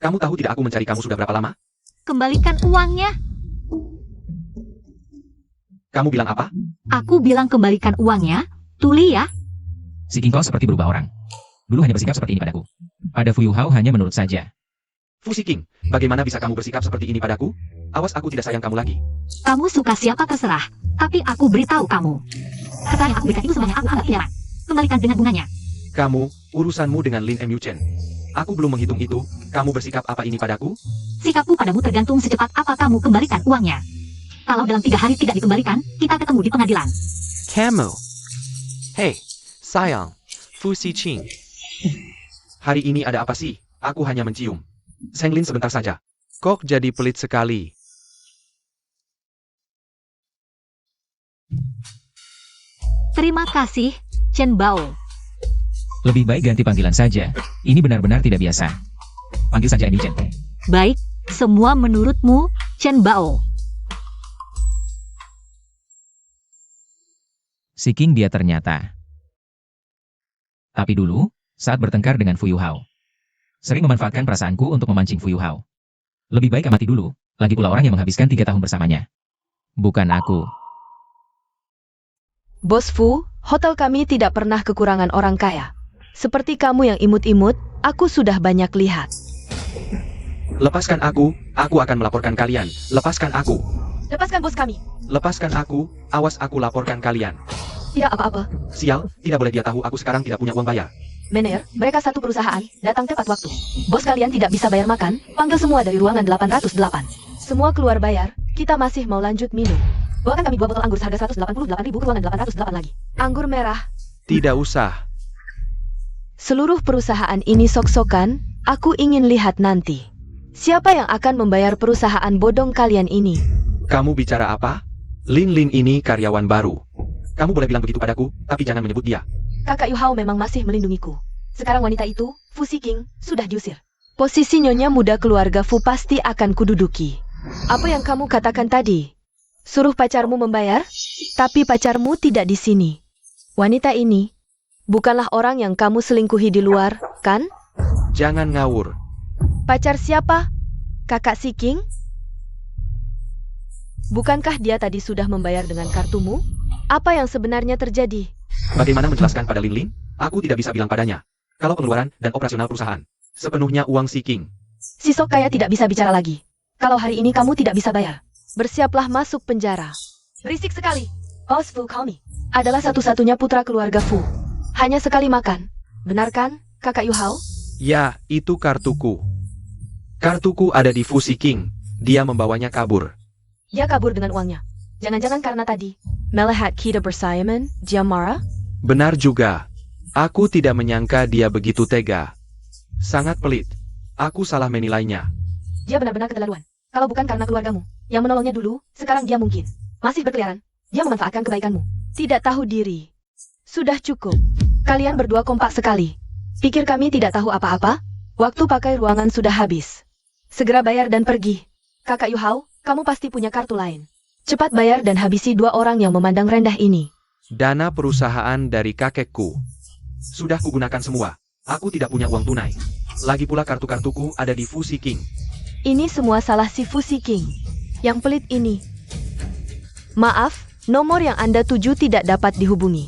Kamu tahu tidak aku mencari kamu sudah berapa lama? kembalikan uangnya. Kamu bilang apa? Aku bilang kembalikan uangnya, tuli ya. Si King Kong seperti berubah orang. Dulu hanya bersikap seperti ini padaku. Pada Fu Yuhao hanya menurut saja. Fusi King, bagaimana bisa kamu bersikap seperti ini padaku? Awas aku tidak sayang kamu lagi. Kamu suka siapa terserah, tapi aku beritahu kamu. Harta yang aku berikan itu semuanya aku anggap idaman. Kembalikan dengan bunganya. Kamu, urusanmu dengan Lin Yu Chen. Aku belum menghitung itu, kamu bersikap apa ini padaku? Sikapku padamu tergantung secepat apa kamu kembalikan uangnya. Kalau dalam 3 hari tidak dikembalikan, kita ketemu di pengadilan. Kamu. Hei, sayang, Fusi King. Hari ini ada apa sih? Aku hanya mencium. Senglin sebentar saja. Kok jadi pelit sekali? Terima kasih, Chen Bao. Lebih baik ganti panggilan saja. Ini benar-benar tidak biasa. Panggil saja Amy Chen. Baik, semua menurutmu, Chen Bao. Si King dia ternyata. Tapi dulu, saat bertengkar dengan Fu Yuhao, sering memanfaatkan perasaanku untuk memancing Fu Yuhao. Lebih baik amati dulu, lagi pula orang yang menghabiskan 3 tahun bersamanya. Bukan aku. Bos Fu, hotel kami tidak pernah kekurangan orang kaya. Seperti kamu yang imut-imut, aku sudah banyak lihat. Lepaskan aku akan melaporkan kalian. Lepaskan aku. Lepaskan bos kami. Lepaskan aku, awas aku laporkan kalian. Tidak apa-apa. Sial, tidak boleh dia tahu aku sekarang tidak punya uang bayar. Manajer, mereka satu perusahaan, datang tepat waktu. Bos kalian tidak bisa bayar makan, panggil semua dari ruangan 808. Semua keluar bayar, kita masih mau lanjut minum. Bawakan kami 2 botol anggur seharga 188.000 ke ruangan 808 lagi. Anggur merah. Tidak usah. Seluruh perusahaan ini sok-sokan, aku ingin lihat nanti. Siapa yang akan membayar perusahaan bodong kalian ini? Kamu bicara apa? Lin ini karyawan baru. Kamu boleh bilang begitu padaku, tapi jangan menyebut dia. Kakak Yuhao memang masih melindungiku. Sekarang wanita itu, Fusi King, sudah diusir. Posisi nyonya muda keluarga Fu pasti akan kududuki. Apa yang kamu katakan tadi? Suruh pacarmu membayar? Tapi pacarmu tidak di sini. Wanita ini bukanlah orang yang kamu selingkuhi di luar, kan? Jangan ngawur. Pacar siapa? Kakak Si King? Bukankah dia tadi sudah membayar dengan kartumu? Apa yang sebenarnya terjadi? Bagaimana menjelaskan pada Lin? Aku tidak bisa bilang padanya. Kalau pengeluaran dan operasional perusahaan, sepenuhnya uang Si King. Si sok kaya tidak bisa bicara lagi. Kalau hari ini kamu tidak bisa bayar, bersiaplah masuk penjara. Berisik sekali. Bos Fu Kami adalah satu-satunya putra keluarga Fu. Hanya sekali makan. Benar kan, Kakak Yuhao? Ya, itu kartuku. Kartuku ada di Fusi King. Dia membawanya kabur. Dia kabur dengan uangnya. Jangan-jangan karena tadi melihat kita bersaiman, dia marah? Benar juga. Aku tidak menyangka dia begitu tega. Sangat pelit. Aku salah menilainya. Dia benar-benar keterlaluan. Kalau bukan karena keluargamu yang menolongnya dulu, sekarang dia mungkin masih berkeliaran. Dia memanfaatkan kebaikanmu. Tidak tahu diri. Sudah cukup. Kalian berdua kompak sekali. Pikir kami tidak tahu apa-apa? Waktu pakai ruangan sudah habis. Segera bayar dan pergi. Kakak Yuhao, kamu pasti punya kartu lain. Cepat bayar dan habisi dua orang yang memandang rendah ini. Dana perusahaan dari kakekku. Sudah kugunakan semua. Aku tidak punya uang tunai. Lagi pula kartu-kartuku ada di Fusi King. Ini semua salah si Fusi King. Yang pelit ini. Maaf, nomor yang Anda tuju tidak dapat dihubungi.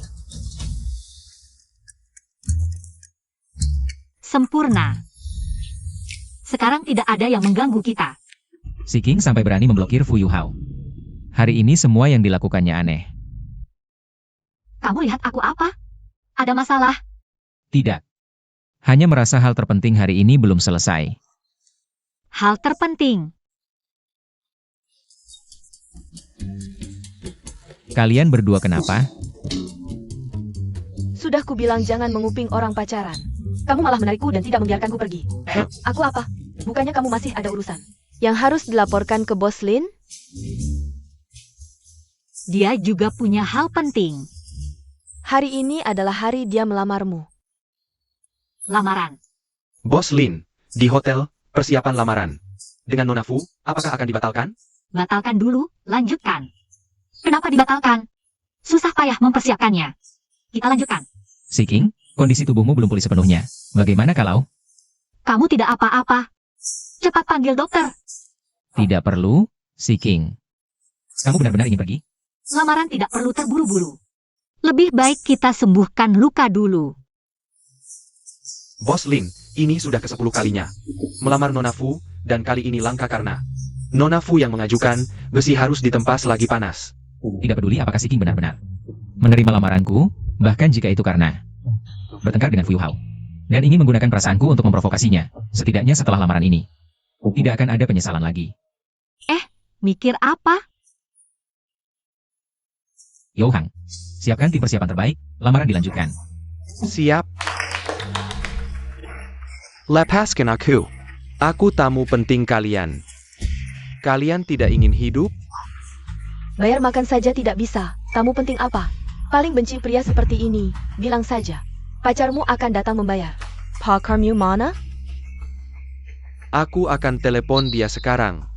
Sempurna. Sekarang tidak ada yang mengganggu kita. Si King sampai berani memblokir Fu Yuhao. Hari ini semua yang dilakukannya aneh. Kamu lihat aku apa? Ada masalah? Tidak. Hanya merasa hal terpenting hari ini belum selesai. Hal terpenting. Kalian berdua kenapa? Sudah kubilang jangan menguping orang pacaran. Kamu malah menarikku dan tidak membiarkanku pergi. Aku apa? Bukannya kamu masih ada urusan yang harus dilaporkan ke Bos Lin? Dia juga punya hal penting. Hari ini adalah hari dia melamarmu. Lamaran. Bos Lin, di hotel, persiapan lamaran. Dengan Nona Fu, apakah akan dibatalkan? Batalkan dulu, lanjutkan. Kenapa dibatalkan? Susah payah mempersiapkannya. Kita lanjutkan. Si King, kondisi tubuhmu belum pulih sepenuhnya. Bagaimana kalau? Kamu tidak apa-apa. Cepat panggil dokter. Tidak perlu, Si King. Kamu benar-benar ingin pergi? Lamaran tidak perlu terburu-buru. Lebih baik kita sembuhkan luka dulu. Bos Lin, ini sudah ke-10 kalinya. Melamar Nona Fu, dan kali ini langka karena Nona Fu yang mengajukan, besi harus ditempa selagi panas. Tidak peduli apakah Si King benar-benar menerima lamaranku, bahkan jika itu karena bertengkar dengan Fu Yuhao. Dan ingin menggunakan perasaanku untuk memprovokasinya. Setidaknya setelah lamaran ini, tidak akan ada penyesalan lagi. Mikir apa? Youhang, siapkan tim persiapan terbaik, lamaran dilanjutkan. Siap. Lepaskan aku. Aku tamu penting kalian. Kalian tidak ingin hidup? Bayar makan saja tidak bisa. Tamu penting apa? Paling benci pria seperti ini. Bilang saja. Pacarmu akan datang membayar. Pakarmu mana? Aku akan telepon dia sekarang.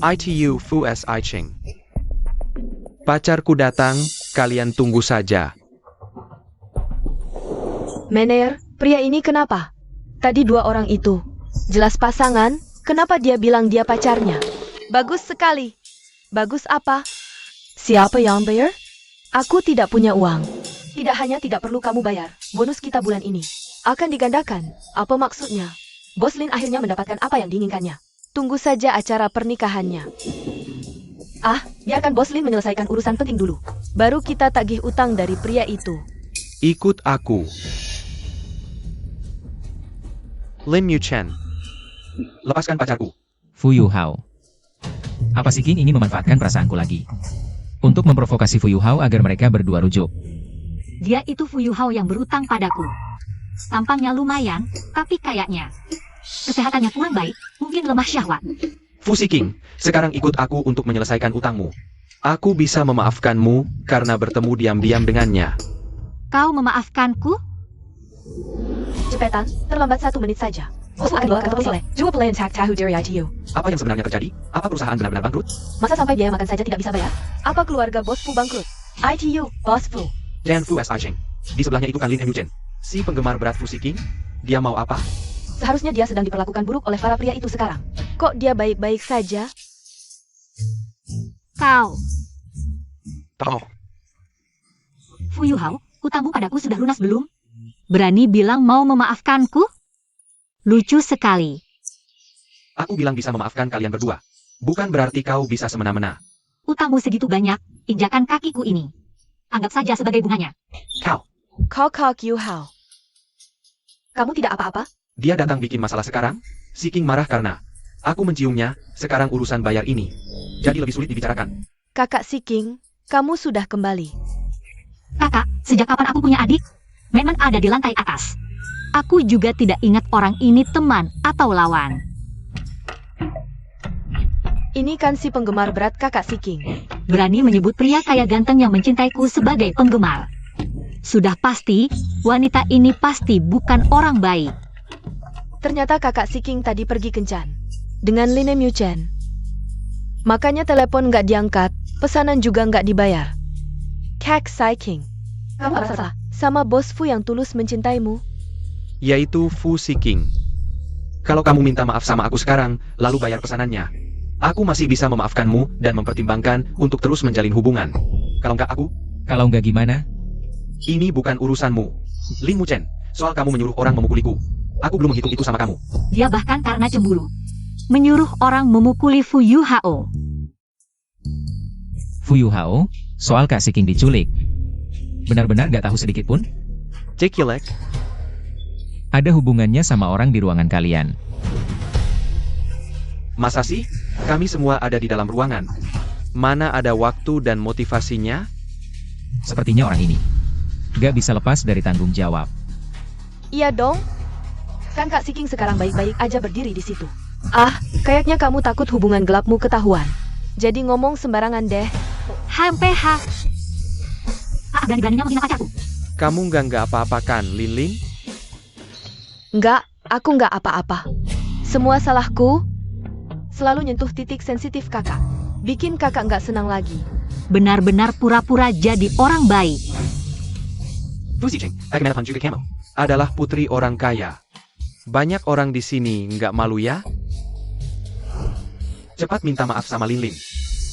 ITU Fu S. Iching. Pacarku datang, kalian tunggu saja. Mener, pria ini kenapa? Tadi dua orang itu. Jelas pasangan, kenapa dia bilang dia pacarnya? Bagus sekali. Bagus apa? Siapa yang bayar? Aku tidak punya uang. Tidak hanya tidak perlu kamu bayar, bonus kita bulan ini akan digandakan. Apa maksudnya? Bos Lin akhirnya mendapatkan apa yang diinginkannya. Tunggu saja acara pernikahannya. Biarkan Bos Lin menyelesaikan urusan penting dulu. Baru kita tagih utang dari pria itu. Ikut aku. Lin Yu Chen. Lepaskan pacarku. Fu Yuhao. Apa Si King ingin memanfaatkan perasaanku lagi? Untuk memprovokasi Fu Yuhao agar mereka berdua rujuk. Dia itu Fu Yuhao yang berutang padaku. Tampangnya lumayan, tapi kayaknya kesehatannya kurang baik, mungkin lemah syahwat. Fusi King, sekarang ikut aku untuk menyelesaikan utangmu. Aku bisa memaafkanmu karena bertemu diam-diam dengannya. Kau memaafkanku? Cepetan, terlambat 1 menit saja. Bos akan bawa kantor polisi. Jua pelayan tak tahu dari ITU. Apa yang sebenarnya terjadi? Apa perusahaan benar-benar bangkrut? Masa sampai biaya makan saja tidak bisa bayar? Apa keluarga Bos Fu bangkrut? ITU, Bos Fu. Dan Fu S. Iching. Di sebelahnya itu kan Lin Yu Chen. Si penggemar berat Fusi King. Dia mau apa? Seharusnya dia sedang diperlakukan buruk oleh para pria itu sekarang. Kok dia baik-baik saja? Kau, Tahu. Fu Yuhao, utangmu padaku sudah lunas belum? Berani bilang mau memaafkanku? Lucu sekali. Aku bilang bisa memaafkan kalian berdua. Bukan berarti kau bisa semena-mena. Utangmu segitu banyak, injakan kakiku ini. Anggap saja sebagai bunganya. Kau, Kok Yu Hao. Kamu tidak apa-apa? dia datang bikin masalah sekarang? Si King marah karena aku menciumnya, sekarang urusan bayar ini. Jadi lebih sulit dibicarakan. Kakak Si King, kamu sudah kembali. Kakak, sejak kapan aku punya adik? Memang ada di lantai atas. Aku juga tidak ingat orang ini teman atau lawan. Ini kan si penggemar berat kakak Si King. Berani menyebut pria kaya ganteng yang mencintaiku sebagai penggemar. Sudah pasti, wanita ini pasti bukan orang baik. Ternyata kakak Si King tadi pergi kencan dengan Lin Mu Chen. Makanya telepon nggak diangkat, pesanan juga nggak dibayar. Kak Si King, kamu apa salah sama bos Fu yang tulus mencintaimu? Yaitu Fu Si King. Kalau kamu minta maaf sama aku sekarang, lalu bayar pesanannya, aku masih bisa memaafkanmu dan mempertimbangkan untuk terus menjalin hubungan. Kalau nggak aku, Kalau nggak gimana? ini bukan urusanmu. Lin Mu Chen, soal kamu menyuruh orang memukuliku. Aku belum menghitung itu sama kamu. Dia bahkan karena cemburu menyuruh orang memukuli Fu Yu Hao. Fu Yu Hao, soal Kak Si King diculik. Benar-benar nggak tahu sedikit pun? Cekielek. Ada hubungannya sama orang di ruangan kalian. Masa sih? Kami semua ada di dalam ruangan. Mana ada waktu dan motivasinya? Sepertinya orang ini nggak bisa lepas dari tanggung jawab. Iya dong. Kan Kak Si King sekarang baik-baik aja berdiri di situ. Ah, kayaknya kamu takut hubungan gelapmu ketahuan. Jadi ngomong sembarangan deh. HMPH. Berani-beraninya menghina pacarku. Kamu nggak apa-apa kan, Lin Lin? Nggak, aku nggak apa-apa. Semua salahku. Selalu nyentuh titik sensitif kakak. Bikin kakak nggak senang lagi. Benar-benar pura-pura jadi orang baik. Fu Si King, Agamenapan juga Camel, adalah putri orang kaya. Banyak orang di sini nggak malu ya? Cepat minta maaf sama Lin Lin.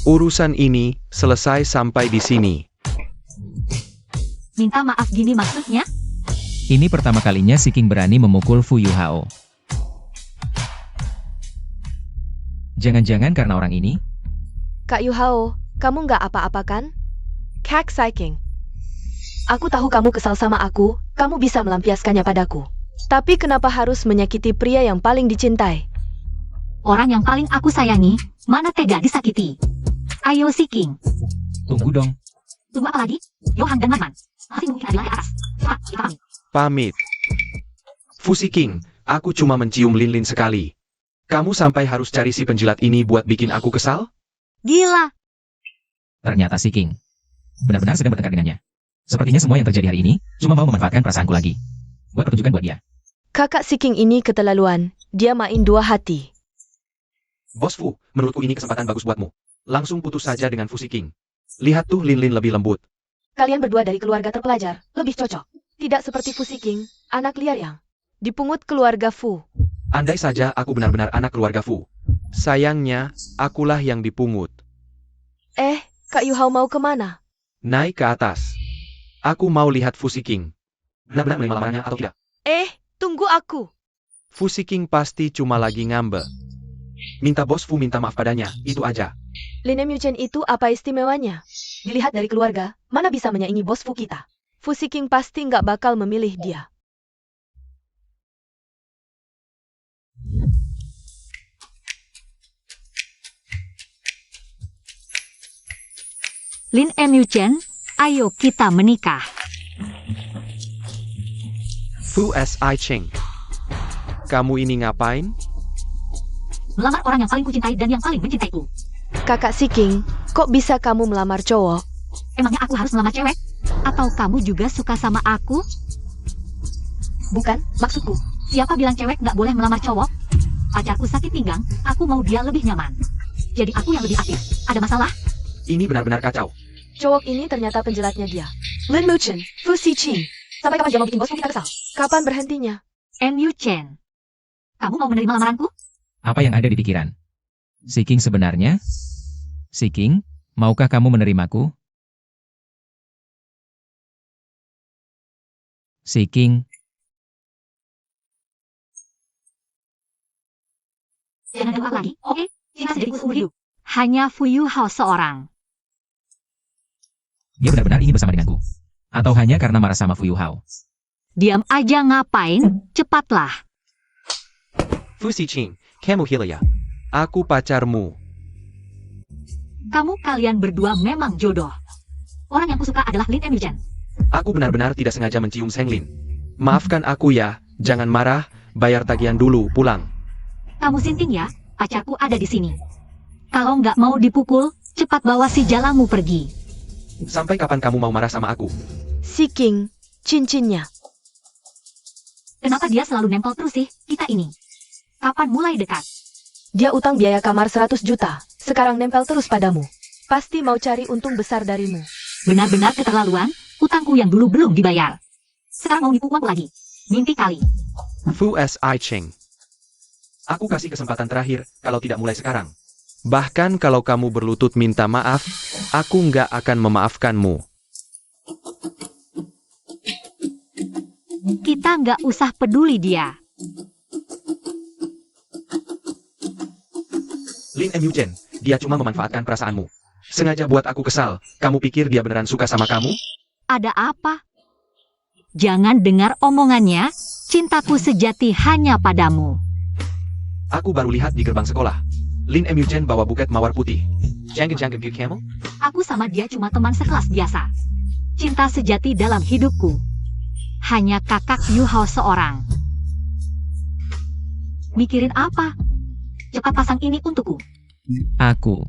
Urusan ini selesai sampai di sini. Minta maaf gini maksudnya? Ini pertama kalinya Si King berani memukul Fu Yu Hao. Jangan-jangan karena orang ini? Kak Yu Hao, kamu nggak apa-apa kan? Kak Si King. Aku tahu kamu kesal sama aku, kamu bisa melampiaskannya padaku. Tapi kenapa harus menyakiti pria yang paling dicintai? Orang yang paling aku sayangi, mana tega disakiti. Ayo Si King. Tunggu dong. Tunggu apa lagi? Yohan dan Marman. Masih mungkin ada di lantai atas. Cepat, kita pamit. Pamit. Fu Si King, aku cuma mencium Lin Lin sekali. Kamu sampai harus cari si penjilat ini buat bikin aku kesal? Gila. Ternyata Si King benar-benar sedang bertengkar dengannya. Sepertinya semua yang terjadi hari ini cuma mau memanfaatkan perasaanku lagi. Buat pertunjukan buat dia. Kakak Si King ini keterlaluan. Dia main dua hati. Bos Fu, menurutku ini kesempatan bagus buatmu. Langsung putus saja dengan Fu Si King. Lihat tuh Lin Lin lebih lembut. Kalian berdua dari keluarga terpelajar, lebih cocok. Tidak seperti Fu Si King, anak liar yang dipungut keluarga Fu. Andai saja aku benar-benar anak keluarga Fu. Sayangnya, akulah yang dipungut. Kak Yu Hao mau kemana? Naik ke atas. Aku mau lihat Fu Si King. Benar-benar menerima lamarannya atau tidak? Tunggu aku. Fu Si King pasti cuma lagi ngambek. Minta bos Fu minta maaf padanya, itu aja. Lin Mu Chen itu apa istimewanya? Dilihat dari keluarga, mana bisa menyaingi bos Fu kita? Fu Si King pasti nggak bakal memilih dia. Lin Mu Chen, ayo kita menikah. Fu Si Ching. Kamu ini ngapain? Melamar orang yang paling kucintai dan yang paling mencintaiku. Kakak Si King, kok bisa kamu melamar cowok? Emangnya aku harus melamar cewek? Atau kamu juga suka sama aku? Bukan, maksudku. Siapa bilang cewek nggak boleh melamar cowok? Pacarku sakit pinggang, aku mau dia lebih nyaman. Jadi aku yang lebih aktif. Ada masalah? Ini benar-benar kacau. Cowok ini ternyata penjilatnya dia. Lin Mu Chen, Fu Si Ching. Sampai kapan dia mau bikin bos Fu kita kesal? Kapan berhentinya? Mu Chen. Kamu mau menerima lamaranku? Apa yang ada di pikiran Si King sebenarnya? Si King, maukah kamu menerimaku? Si King. Jangan doa lagi, oke? Cinta sejatiku seumur hidup. Hanya Fu Yuhao seorang. Dia benar-benar ingin bersama denganku. Atau hanya karena marah sama Fu Yuhao. Diam aja ngapain? Cepatlah. Fu Siqing, kamu gila ya? Aku pacarmu. Kamu kalian berdua memang jodoh. Orang yang kusuka adalah Lin Emilchen. Aku benar-benar tidak sengaja mencium Seng Lin. Maafkan aku ya, jangan marah, bayar tagihan dulu, pulang. Kamu sinting ya, pacarku ada di sini. Kalau nggak mau dipukul, cepat bawa si jalamu pergi. Sampai kapan kamu mau marah sama aku? Siking, cincinnya. Kenapa dia selalu nempel terus sih, kita ini? Kapan mulai dekat? Dia utang biaya kamar 100 juta. Sekarang nempel terus padamu. Pasti mau cari untung besar darimu. Benar-benar keterlaluan, utangku yang dulu belum dibayar. Sekarang mau nipu uangku lagi. Mimpi kali. Fu Siqing. Aku kasih kesempatan terakhir, kalau tidak mulai sekarang. Bahkan kalau kamu berlutut minta maaf, aku nggak akan memaafkanmu. Kita nggak usah peduli dia. Lin Emilchen, dia cuma memanfaatkan perasaanmu. Sengaja buat aku kesal. Kamu pikir dia beneran suka sama kamu? Ada apa? Jangan dengar omongannya, cintaku sejati hanya padamu. Aku baru lihat di gerbang sekolah. Lin Emilchen bawa buket mawar putih. Jangan good camel? Aku sama dia cuma teman sekelas biasa. Cinta sejati dalam hidupku. Hanya kakak Yuhao seorang. Mikirin apa? Cepat pasang ini untukku. Aku.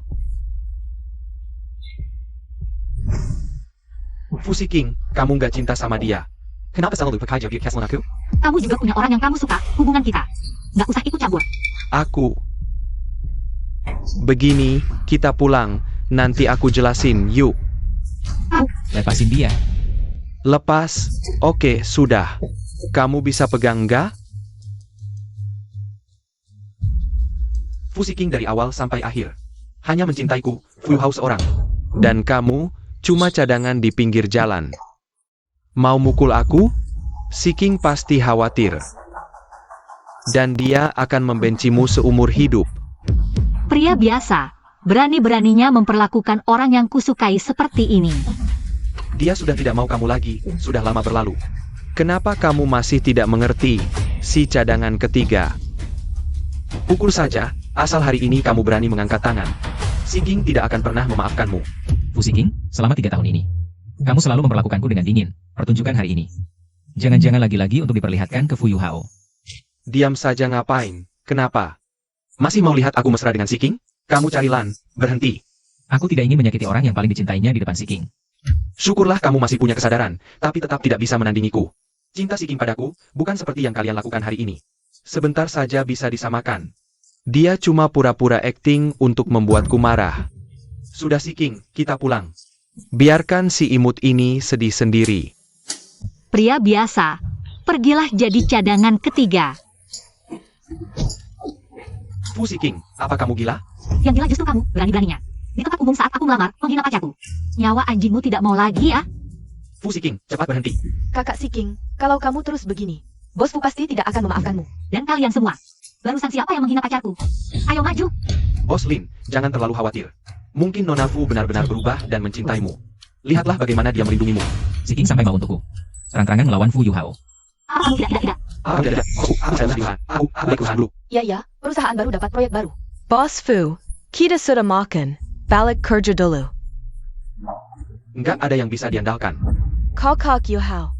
Fu Siqing, kamu nggak cinta sama dia. Kenapa selalu pakai jaket Keslan aku? Kamu juga punya orang yang kamu suka, hubungan kita. Nggak usah ikut campur. Aku. Begini, kita pulang. Nanti aku jelasin, yuk. Lepasin dia. Lepas? Oke, sudah. Kamu bisa pegang nggak? Fu Siqing dari awal sampai akhir. Hanya mencintaiku, Fu Yuhao seorang. Dan kamu, cuma cadangan di pinggir jalan. Mau mukul aku? Siqing pasti khawatir. Dan dia akan membencimu seumur hidup. Pria biasa, berani-beraninya memperlakukan orang yang kusukai seperti ini. Dia sudah tidak mau kamu lagi, sudah lama berlalu. Kenapa kamu masih tidak mengerti, si cadangan ketiga? Pukul saja, asal hari ini kamu berani mengangkat tangan. Siqing tidak akan pernah memaafkanmu. Fu Siqing, selama 3 tahun ini, kamu selalu memperlakukanku dengan dingin. Pertunjukan hari ini. Jangan-jangan lagi-lagi untuk diperlihatkan ke Fu Yuhao. Diam saja ngapain? Kenapa? Masih mau lihat aku mesra dengan Siqing? Kamu cari Lan, berhenti. Aku tidak ingin menyakiti orang yang paling dicintainya di depan Siqing. Syukurlah kamu masih punya kesadaran, tapi tetap tidak bisa menandingiku. Cinta Siqing padaku, bukan seperti yang kalian lakukan hari ini. Sebentar saja bisa disamakan. Dia cuma pura-pura akting untuk membuatku marah. Sudah Siqing, kita pulang. Biarkan si imut ini sedih sendiri. Pria biasa, pergilah jadi cadangan ketiga. Fu Siqing, apa kamu gila? Yang gila justru kamu, berani-beraninya. Di tempat umum saat aku melamar, menghina pacarku. Nyawa anjingmu tidak mau lagi ya? Fu Siqing, cepat berhenti. Kakak Siking, kalau kamu terus begini, bosku pasti tidak akan memaafkanmu. Dan kalian semua. Barusan siapa yang menghina pacarku? Ayo maju. Bos Lin, jangan terlalu khawatir. Mungkin Nona Fu benar-benar berubah dan mencintaimu. Lihatlah bagaimana dia melindungimu. Siqing sampai mau untukku. Terang-terangan melawan Fu Yuhao. Apa kamu tidak? Tidak. Aku saya sedih. Aku urusan dulu. Ya, perusahaan baru dapat proyek baru. Bos Fu, kita sudah makan. Balik kerja dulu. Nggak ada yang bisa diandalkan. Kakak Yuhao.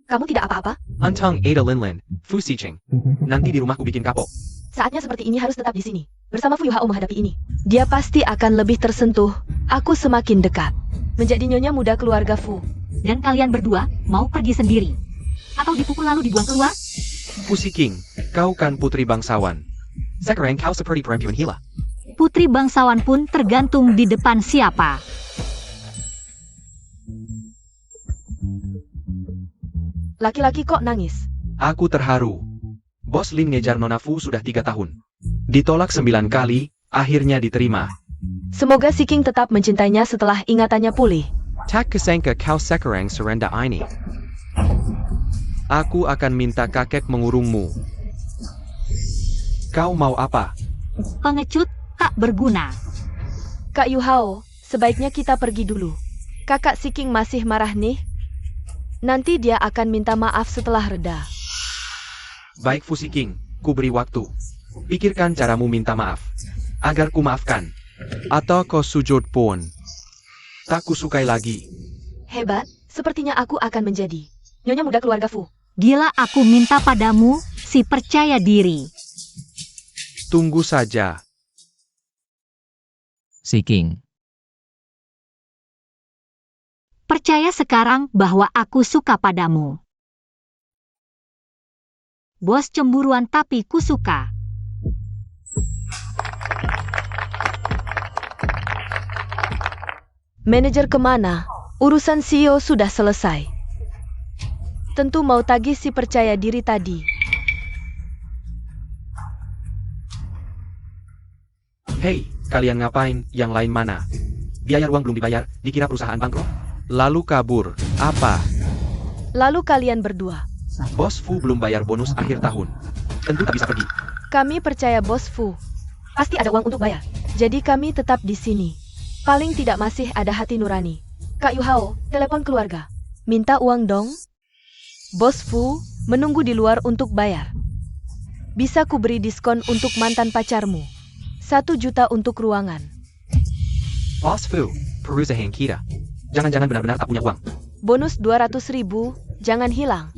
Kamu tidak apa-apa? Antang Ada Linlin, Fu Siqing. Nanti di rumahku bikin kapok. Saatnya seperti ini harus tetap di sini. Bersama Fu Yuhao menghadapi ini. Dia pasti akan lebih tersentuh. Aku semakin dekat. Menjadi nyonya muda keluarga Fu. Dan kalian berdua mau pergi sendiri? Atau dipukul lalu dibuang keluar? Fu Siqing, kau kan putri bangsawan. Sekarang kau seperti perempuan gila. Putri bangsawan pun tergantung di depan siapa. Laki-laki kok nangis? Aku terharu. Bos Lin ngejar Nona Fu sudah 3 tahun. Ditolak 9 kali, akhirnya diterima. Semoga Siking tetap mencintainya setelah ingatannya pulih. Tak kesangka kau sekarang serenda ini. Aku akan minta kakek mengurungmu. Kau mau apa? Pengecut tak berguna. Kak Yuhao, sebaiknya kita pergi dulu. Kakak Siking masih marah nih. Nanti dia akan minta maaf setelah reda. Baik Fusiking, ku beri waktu. Pikirkan caramu minta maaf. Agar ku maafkan. Atau kau sujud pun. Tak kusukai lagi. Hebat, sepertinya aku akan menjadi nyonya muda keluarga Fu. Gila, aku minta padamu, si percaya diri. Tunggu saja. Si King. Percaya sekarang bahwa aku suka padamu. Bos cemburuan tapi ku suka. Manajer kemana? Urusan CEO sudah selesai. Tentu mau tagih si percaya diri tadi. Hei, kalian ngapain? Yang lain mana? Biaya ruang belum dibayar, dikira perusahaan bangkrut. Lalu kabur. Apa? Lalu kalian berdua. Bos Fu belum bayar bonus akhir tahun. Tentu tak bisa pergi. Kami percaya Bos Fu. Pasti ada uang untuk bayar. Jadi kami tetap di sini. Paling tidak masih ada hati nurani. Kak Yuhao, telepon keluarga. Minta uang dong. Bos Fu menunggu di luar untuk bayar. Bisa ku beri diskon untuk mantan pacarmu. 1 juta untuk ruangan. Bos Fu, perusahaan kita. Jangan-jangan benar-benar tak punya uang. Bonus 200.000, jangan hilang.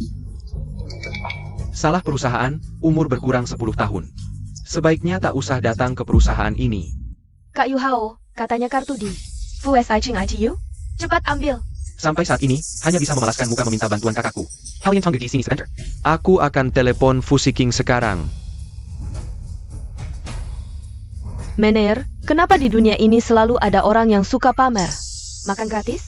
Salah perusahaan, umur berkurang 10 tahun. Sebaiknya tak usah datang ke perusahaan ini. Kak Yuhao, katanya kartu di Fu SI Ching ITU. Cepat ambil. Sampai saat ini, hanya bisa memelaskan muka meminta bantuan kakakku. Hal yang di sini sebentar. Aku akan telepon Fusiking sekarang. Mener, kenapa di dunia ini selalu ada orang yang suka pamer? Makan gratis?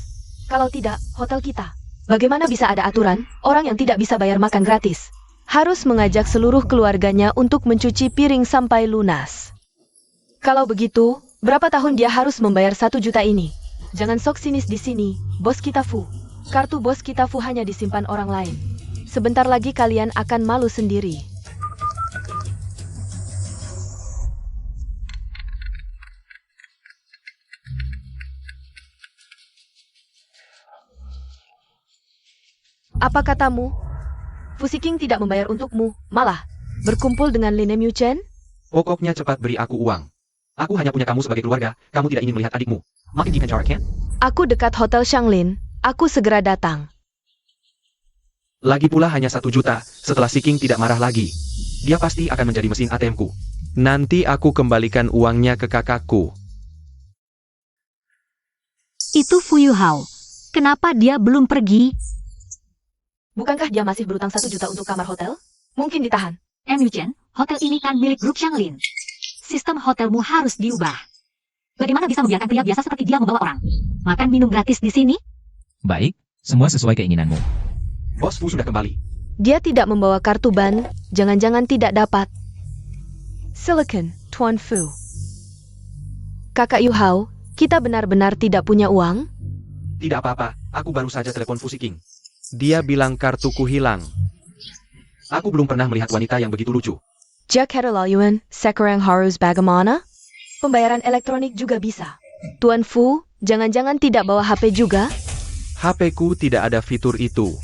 Kalau tidak, hotel kita. Bagaimana bisa ada aturan, orang yang tidak bisa bayar makan gratis? Harus mengajak seluruh keluarganya untuk mencuci piring sampai lunas. Kalau begitu, berapa tahun dia harus membayar 1 juta ini? Jangan sok sinis di sini, bos kita Fu. Kartu bos kita Fu hanya disimpan orang lain. Sebentar lagi kalian akan malu sendiri. Apa katamu? Fusiking tidak membayar untukmu, malah berkumpul dengan Lin Mu Chen? Pokoknya cepat beri aku uang. Aku hanya punya kamu sebagai keluarga, kamu tidak ingin melihat adikmu. Makin dipencar, kan? Aku dekat Hotel Shanglin, aku segera datang. Lagi pula hanya 1 juta, setelah Siking tidak marah lagi. Dia pasti akan menjadi mesin ATM-ku. Nanti aku kembalikan uangnya ke kakakku. Itu Fu Yuhao. Kenapa dia belum pergi? Bukankah dia masih berutang 1 juta untuk kamar hotel? Mungkin ditahan. Mu Chen, hotel ini kan milik grup Shanglin. Sistem hotelmu harus diubah. Bagaimana bisa membiarkan pria biasa seperti dia membawa orang? Makan minum gratis di sini? Baik, semua sesuai keinginanmu. Bos Fu sudah kembali. Dia tidak membawa kartu ban, jangan-jangan tidak dapat. Silicon, Tuan Fu. Kakak Yuhao, kita benar-benar tidak punya uang? Tidak apa-apa, aku baru saja telepon Fusiking. Dia bilang kartuku hilang. Aku belum pernah melihat wanita yang begitu lucu. Jack Hederlayuan, Sekarang Harus bagaimana? Pembayaran elektronik juga bisa. Tuan Fu, jangan-jangan tidak bawa HP juga? HP-ku tidak ada fitur itu.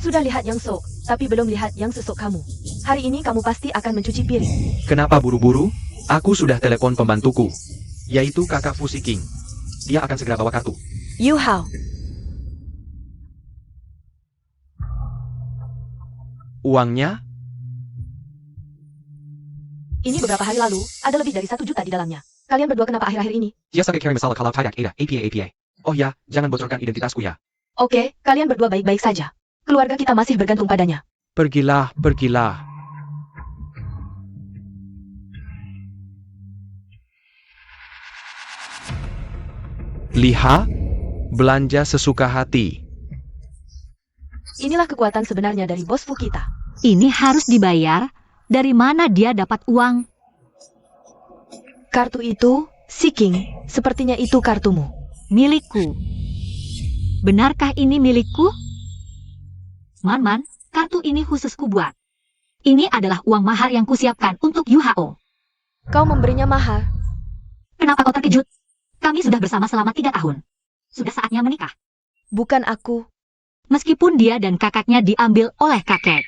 Sudah lihat yang sok, tapi belum lihat yang sesok kamu. Hari ini kamu pasti akan mencuci piring. Kenapa buru-buru? Aku sudah telepon pembantuku, yaitu kakak Fusiking. Dia akan segera bawa kartu. Yuhao, Uangnya? ini beberapa hari lalu, ada lebih dari 1 juta di dalamnya. Kalian berdua kenapa akhir-akhir ini? Dia sebagai carry masalah kalau tidak ada APA. Oh ya, jangan bocorkan identitasku ya. Oke, kalian berdua baik-baik saja. Keluarga kita masih bergantung padanya. Pergilah. Liha, belanja sesuka hati. Inilah kekuatan sebenarnya dari bos Fu kita. Ini harus dibayar. Dari mana dia dapat uang? Kartu itu, Siking, sepertinya itu kartumu. Milikku. Benarkah ini milikku? Man, kartu ini khusus ku buat. Ini adalah uang mahar yang kusiapkan untuk Yuhao. Kau memberinya mahar. Kenapa kau terkejut? Kami sudah bersama selama 3 tahun. Sudah saatnya menikah. Bukan aku. Meskipun dia dan kakaknya diambil oleh kakek.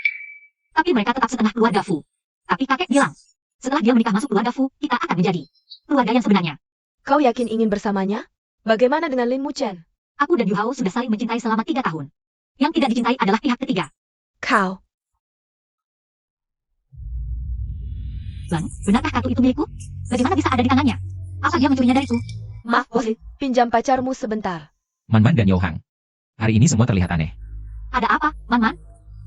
Tapi mereka tetap setengah keluarga Fu. Tapi kakek bilang, setelah dia menikah masuk keluarga Fu, kita akan menjadi keluarga yang sebenarnya. Kau yakin ingin bersamanya? Bagaimana dengan Lin Muchen? Aku dan Yu Hao sudah saling mencintai selama 3 tahun. Yang tidak dicintai adalah pihak ketiga. Kau. Lan, benarkah kartu itu milikku? Bagaimana bisa ada di tangannya? Apa dia mencurinya dariku? Maaf, bos. Pinjam pacarmu sebentar. Man dan Yohang. Hari ini semua terlihat aneh. Ada apa, Man?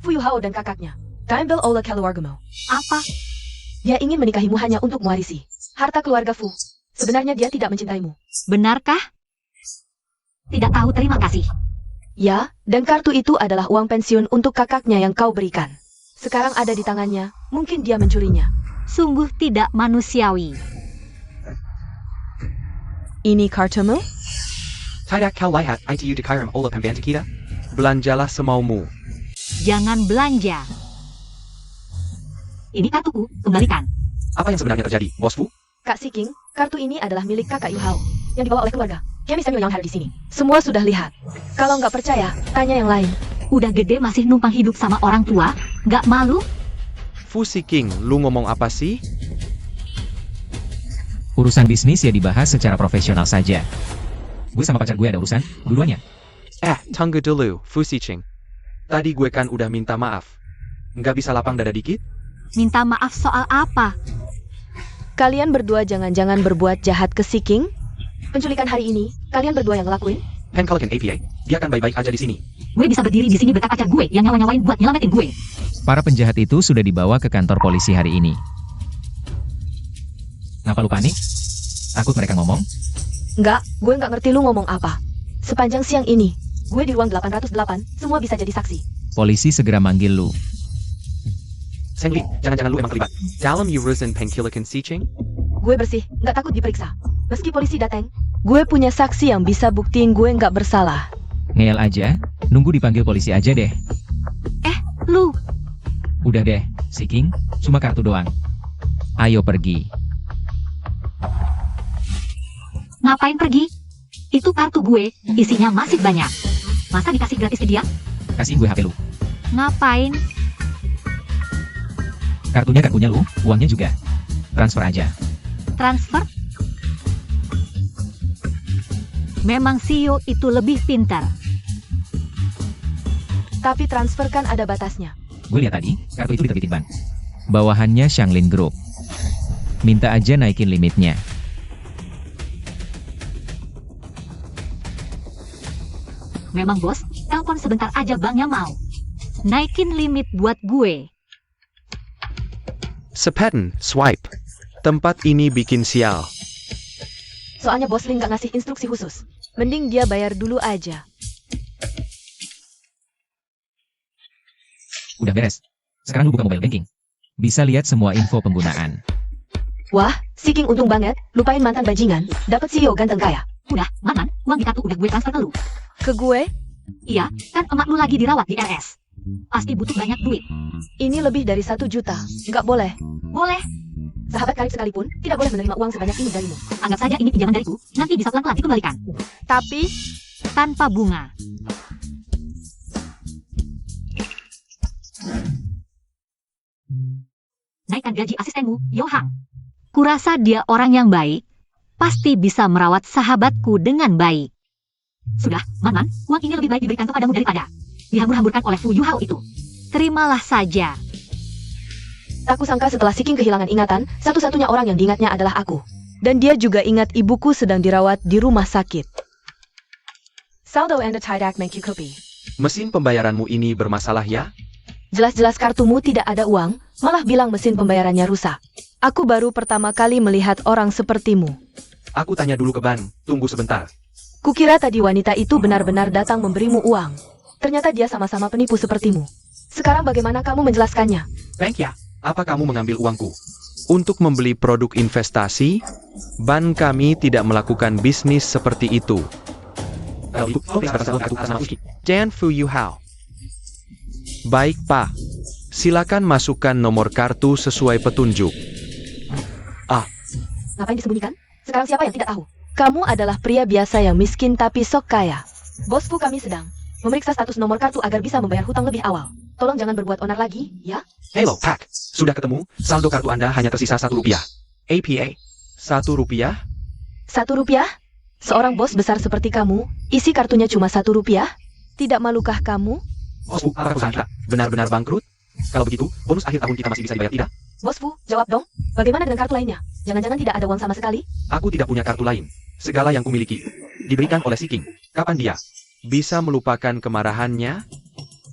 Fu Yuhao dan kakaknya. Diambil oleh keluargamu. Apa? Dia ingin menikahimu hanya untuk mewarisi harta keluarga Fu. Sebenarnya dia tidak mencintaimu. Benarkah? Tidak tahu, terima kasih. Ya, dan kartu itu adalah uang pensiun untuk kakaknya yang kau berikan. Sekarang ada di tangannya, mungkin dia mencurinya. Sungguh tidak manusiawi. Ini kartumu? Tidak kau lihat itu dikirim oleh pembantu kita? Belanjalah semaumu. Jangan belanja. Ini kartuku, kembalikan. Apa yang sebenarnya terjadi, Bos Fu? Kak Siking, kartu ini adalah milik kakak Yuhao yang dibawa oleh keluarga. Kami Samuel yang hadir di sini. Semua sudah lihat. Kalau nggak percaya, tanya yang lain. Udah gede masih numpang hidup sama orang tua? Nggak malu? Fu King, lu ngomong apa sih? Urusan bisnis ya dibahas secara profesional saja. Gue sama pacar gue ada urusan, dua-duanya. Tunggu dulu, Fu King. Tadi gue kan udah minta maaf. Nggak bisa lapang dada dikit? Minta maaf soal apa? Kalian berdua jangan-jangan berbuat jahat ke Siking? Penculikan hari ini, kalian berdua yang ngelakuin? Kalau kan APA, dia akan baik-baik aja di sini. Gue bisa berdiri di sini berkat pacar gue yang nyawa-nyawain buat nyelamatin gue. Para penjahat itu sudah dibawa ke kantor polisi hari ini. Ngapa lu panik? Takut mereka ngomong? Nggak, gue nggak ngerti lu ngomong apa. Sepanjang siang ini, gue di ruang 808, semua bisa jadi saksi. Polisi segera manggil lu. Seng Li, jangan-jangan lu emang terlibat dalam urusan penculikan Si Ching? Gue bersih, nggak takut diperiksa. Meski polisi datang, gue punya saksi yang bisa buktiin gue nggak bersalah. Ngeyel aja, nunggu dipanggil polisi aja deh. Lu, Udah deh, Si King, cuma kartu doang. Ayo pergi. ngapain pergi? Itu kartu gue, isinya masih banyak. Masa dikasih gratis ke dia? Kasihin gue HP lu. Ngapain? Kartunya lu, uangnya juga. Transfer aja. Transfer? Memang CEO itu lebih pintar. Tapi transfer kan ada batasnya. Gue lihat tadi, kartu itu diterbitin bank. Bawahannya Shanglin Group. Minta aja naikin limitnya. Memang bos, telepon sebentar aja banknya mau. Naikin limit buat gue. Sepaten, swipe. Tempat ini bikin sial. Soalnya bos Lin nggak ngasih instruksi khusus. Mending dia bayar dulu aja. Udah beres. Sekarang lu buka mobile banking. Bisa lihat semua info penggunaan. Wah, Siking untung banget, lupain mantan bajingan, dapat CEO ganteng kaya. Udah, Man, uang di kartu udah gue transfer ke lu. Ke gue, Iya, kan emak lu lagi dirawat di RS. Pasti butuh banyak duit. ini lebih dari 1 juta. Nggak boleh. Boleh, Sahabat karib sekalipun, tidak boleh menerima uang sebanyak ini darimu. anggap saja ini pinjaman dariku, nanti bisa pelan-pelan dikembalikan. Tapi, Tanpa bunga. Naikkan gaji asistenmu, Yohang. Kurasa dia orang yang baik, pasti bisa merawat sahabatku dengan baik. Sudah, Man, uang ini lebih baik diberikan kepadamu daripada dihambur-hamburkan oleh Fu Yuhao itu. Terimalah saja. aku sangka setelah Siking kehilangan ingatan, satu-satunya orang yang diingatnya adalah aku. Dan dia juga ingat ibuku sedang dirawat di rumah sakit. Saldo and the tidak make you copy. Mesin pembayaranmu ini bermasalah ya? Jelas-jelas kartumu tidak ada uang, malah bilang mesin pembayarannya rusak. Aku baru pertama kali melihat orang sepertimu. Aku tanya dulu ke Ban, tunggu sebentar. Kukira tadi wanita itu benar-benar datang memberimu uang. Ternyata dia sama-sama penipu sepertimu. Sekarang bagaimana kamu menjelaskannya? Bank ya? Apa kamu mengambil uangku? Untuk membeli produk investasi, Ban kami tidak melakukan bisnis seperti itu. Dan Fu Yuhao. Baik Pak, silakan masukkan nomor kartu sesuai petunjuk. Ngapain disembunyikan? Sekarang siapa yang tidak tahu? Kamu adalah pria biasa yang miskin tapi sok kaya. Bos Fu, kami sedang memeriksa status nomor kartu agar bisa membayar hutang lebih awal. Tolong jangan berbuat onar lagi, ya? Hello, Pak. Sudah ketemu? Saldo kartu Anda hanya tersisa Rp1. APA. Rp1? Rp1? Seorang bos besar seperti kamu, isi kartunya cuma Rp1? Tidak malukah kamu? Bos Fu, apa perusahaan kita benar-benar bangkrut? Kalau begitu, bonus akhir tahun kita masih bisa dibayar tidak? Bos Fu, jawab dong. Bagaimana dengan kartu lainnya? Jangan-jangan tidak ada uang sama sekali? Aku tidak punya kartu lain. Segala yang kumiliki diberikan oleh Seeking. Kapan dia bisa melupakan kemarahannya?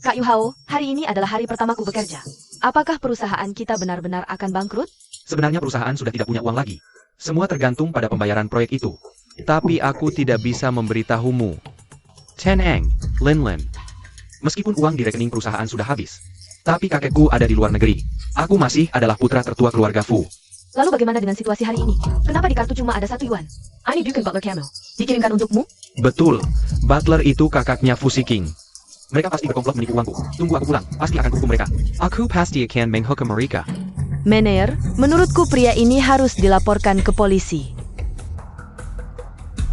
Kak Yu Hao, hari ini adalah hari pertamaku bekerja. Apakah perusahaan kita benar-benar akan bangkrut? Sebenarnya perusahaan sudah tidak punya uang lagi. Semua tergantung pada pembayaran proyek itu. Tapi aku tidak bisa memberitahumu. Tenang, Lin. Meskipun uang di rekening perusahaan sudah habis, tapi kakekku ada di luar negeri. Aku masih adalah putra tertua keluarga Fu. Lalu bagaimana dengan situasi hari ini? Kenapa di kartu cuma ada 1 yuan? I need Duke Butler Camel. Dikirimkan untukmu? Betul, Butler itu kakaknya Fu Seeking. Mereka pasti berkomplot menipu uangku. Tunggu aku pulang, pasti akan kuhukum mereka. Aku pasti akan menghukum mereka. Mener, menurutku pria ini harus dilaporkan ke polisi.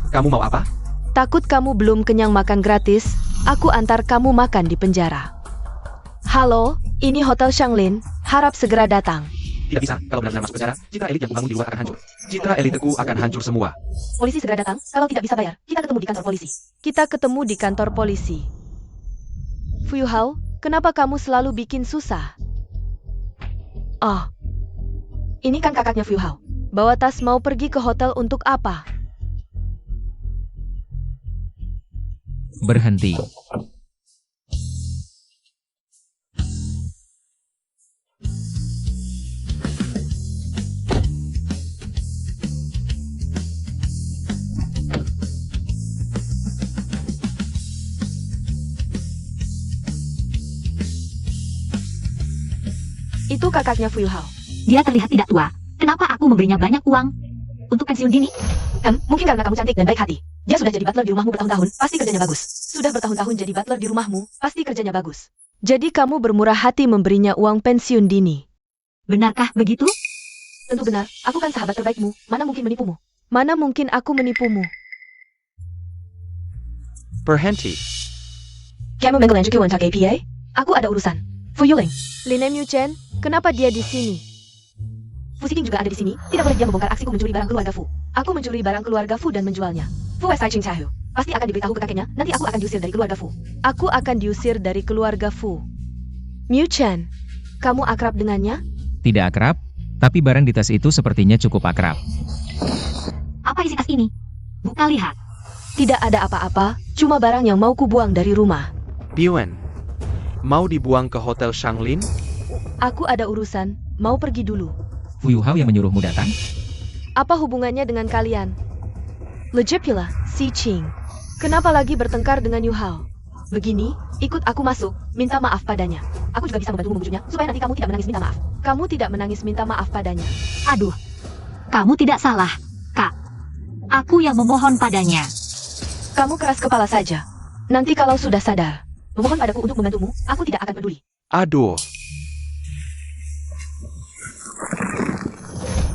Kamu mau apa? Takut kamu belum kenyang makan gratis, aku antar kamu makan di penjara. Halo, ini Hotel Shanglin, harap segera datang. Tidak bisa, kalau benar-benar masuk penjara, citra elit yang kubangun di luar akan hancur. Citra eliteku akan hancur semua. Polisi segera datang, kalau tidak bisa bayar, kita ketemu di kantor polisi. Kita ketemu di kantor polisi. Fu Hao, kenapa kamu selalu bikin susah? Oh, ini kan kakaknya Fu Hao. Bawa tas mau pergi ke hotel untuk apa? Berhenti. Itu kakaknya Fu Hao. Dia terlihat tidak tua. Kenapa aku memberinya banyak uang? Untuk pensiun dini? Mungkin karena kamu cantik dan baik hati. Dia sudah jadi butler di rumahmu bertahun-tahun, pasti kerjanya bagus. Sudah bertahun-tahun jadi butler di rumahmu, pasti kerjanya bagus. Jadi kamu bermurah hati memberinya uang pensiun dini. Benarkah begitu? Tentu benar, aku kan sahabat terbaikmu, mana mungkin menipumu? Mana mungkin aku menipumu? Berhenti. Kamu menggelanjutkan untuk APA? Aku ada urusan. Fu Yuling. Lin Yu Chen, kenapa dia di sini? Fu Seeking juga ada di sini, tidak boleh dia membongkar aksiku mencuri barang keluarga Fu. Aku mencuri barang keluarga Fu dan menjualnya. Fu Wesai Ching Chahu. Pasti akan diberitahu ke kakeknya, nanti aku akan diusir dari keluarga Fu. Aku akan diusir dari keluarga Fu. Miu Chen, kamu akrab dengannya? Tidak akrab, tapi barang di tas itu sepertinya cukup akrab. Apa isi tas ini? Buka lihat. Tidak ada apa-apa, cuma barang yang mau kubuang dari rumah. Biuan, mau dibuang ke Hotel Shanglin? Aku ada urusan, mau pergi dulu. Fu Hao yang menyuruhmu datang? Apa hubungannya dengan kalian? Legipula, Si Ching. Kenapa lagi bertengkar dengan Yu Hao? Begini, ikut aku masuk, minta maaf padanya. Aku juga bisa membantumu membujuknya, supaya nanti kamu tidak menangis minta maaf. Kamu tidak menangis minta maaf padanya. Aduh, kamu tidak salah, Kak. Aku yang memohon padanya. Kamu keras kepala saja. Nanti kalau sudah sadar, memohon padaku untuk membantumu, aku tidak akan peduli. Aduh.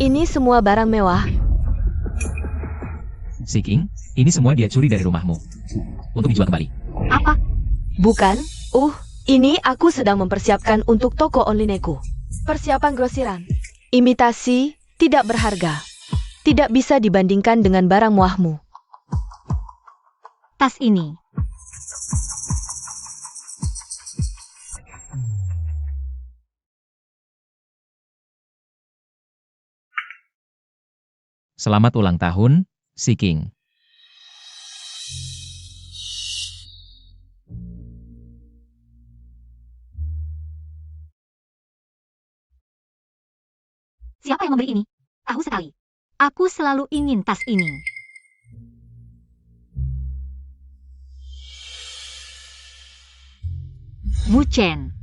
Ini semua barang mewah. Seeking, ini semua dia curi dari rumahmu. Untuk dijual kembali. Apa? Bukan? Ini aku sedang mempersiapkan untuk toko onlineku. Persiapan grosiran. Imitasi, tidak berharga. Tidak bisa dibandingkan dengan barang mewahmu. Tas ini. Selamat ulang tahun, Seeking. Siapa yang membeli ini? Tahu sekali. Aku selalu ingin tas ini. Mu Chen.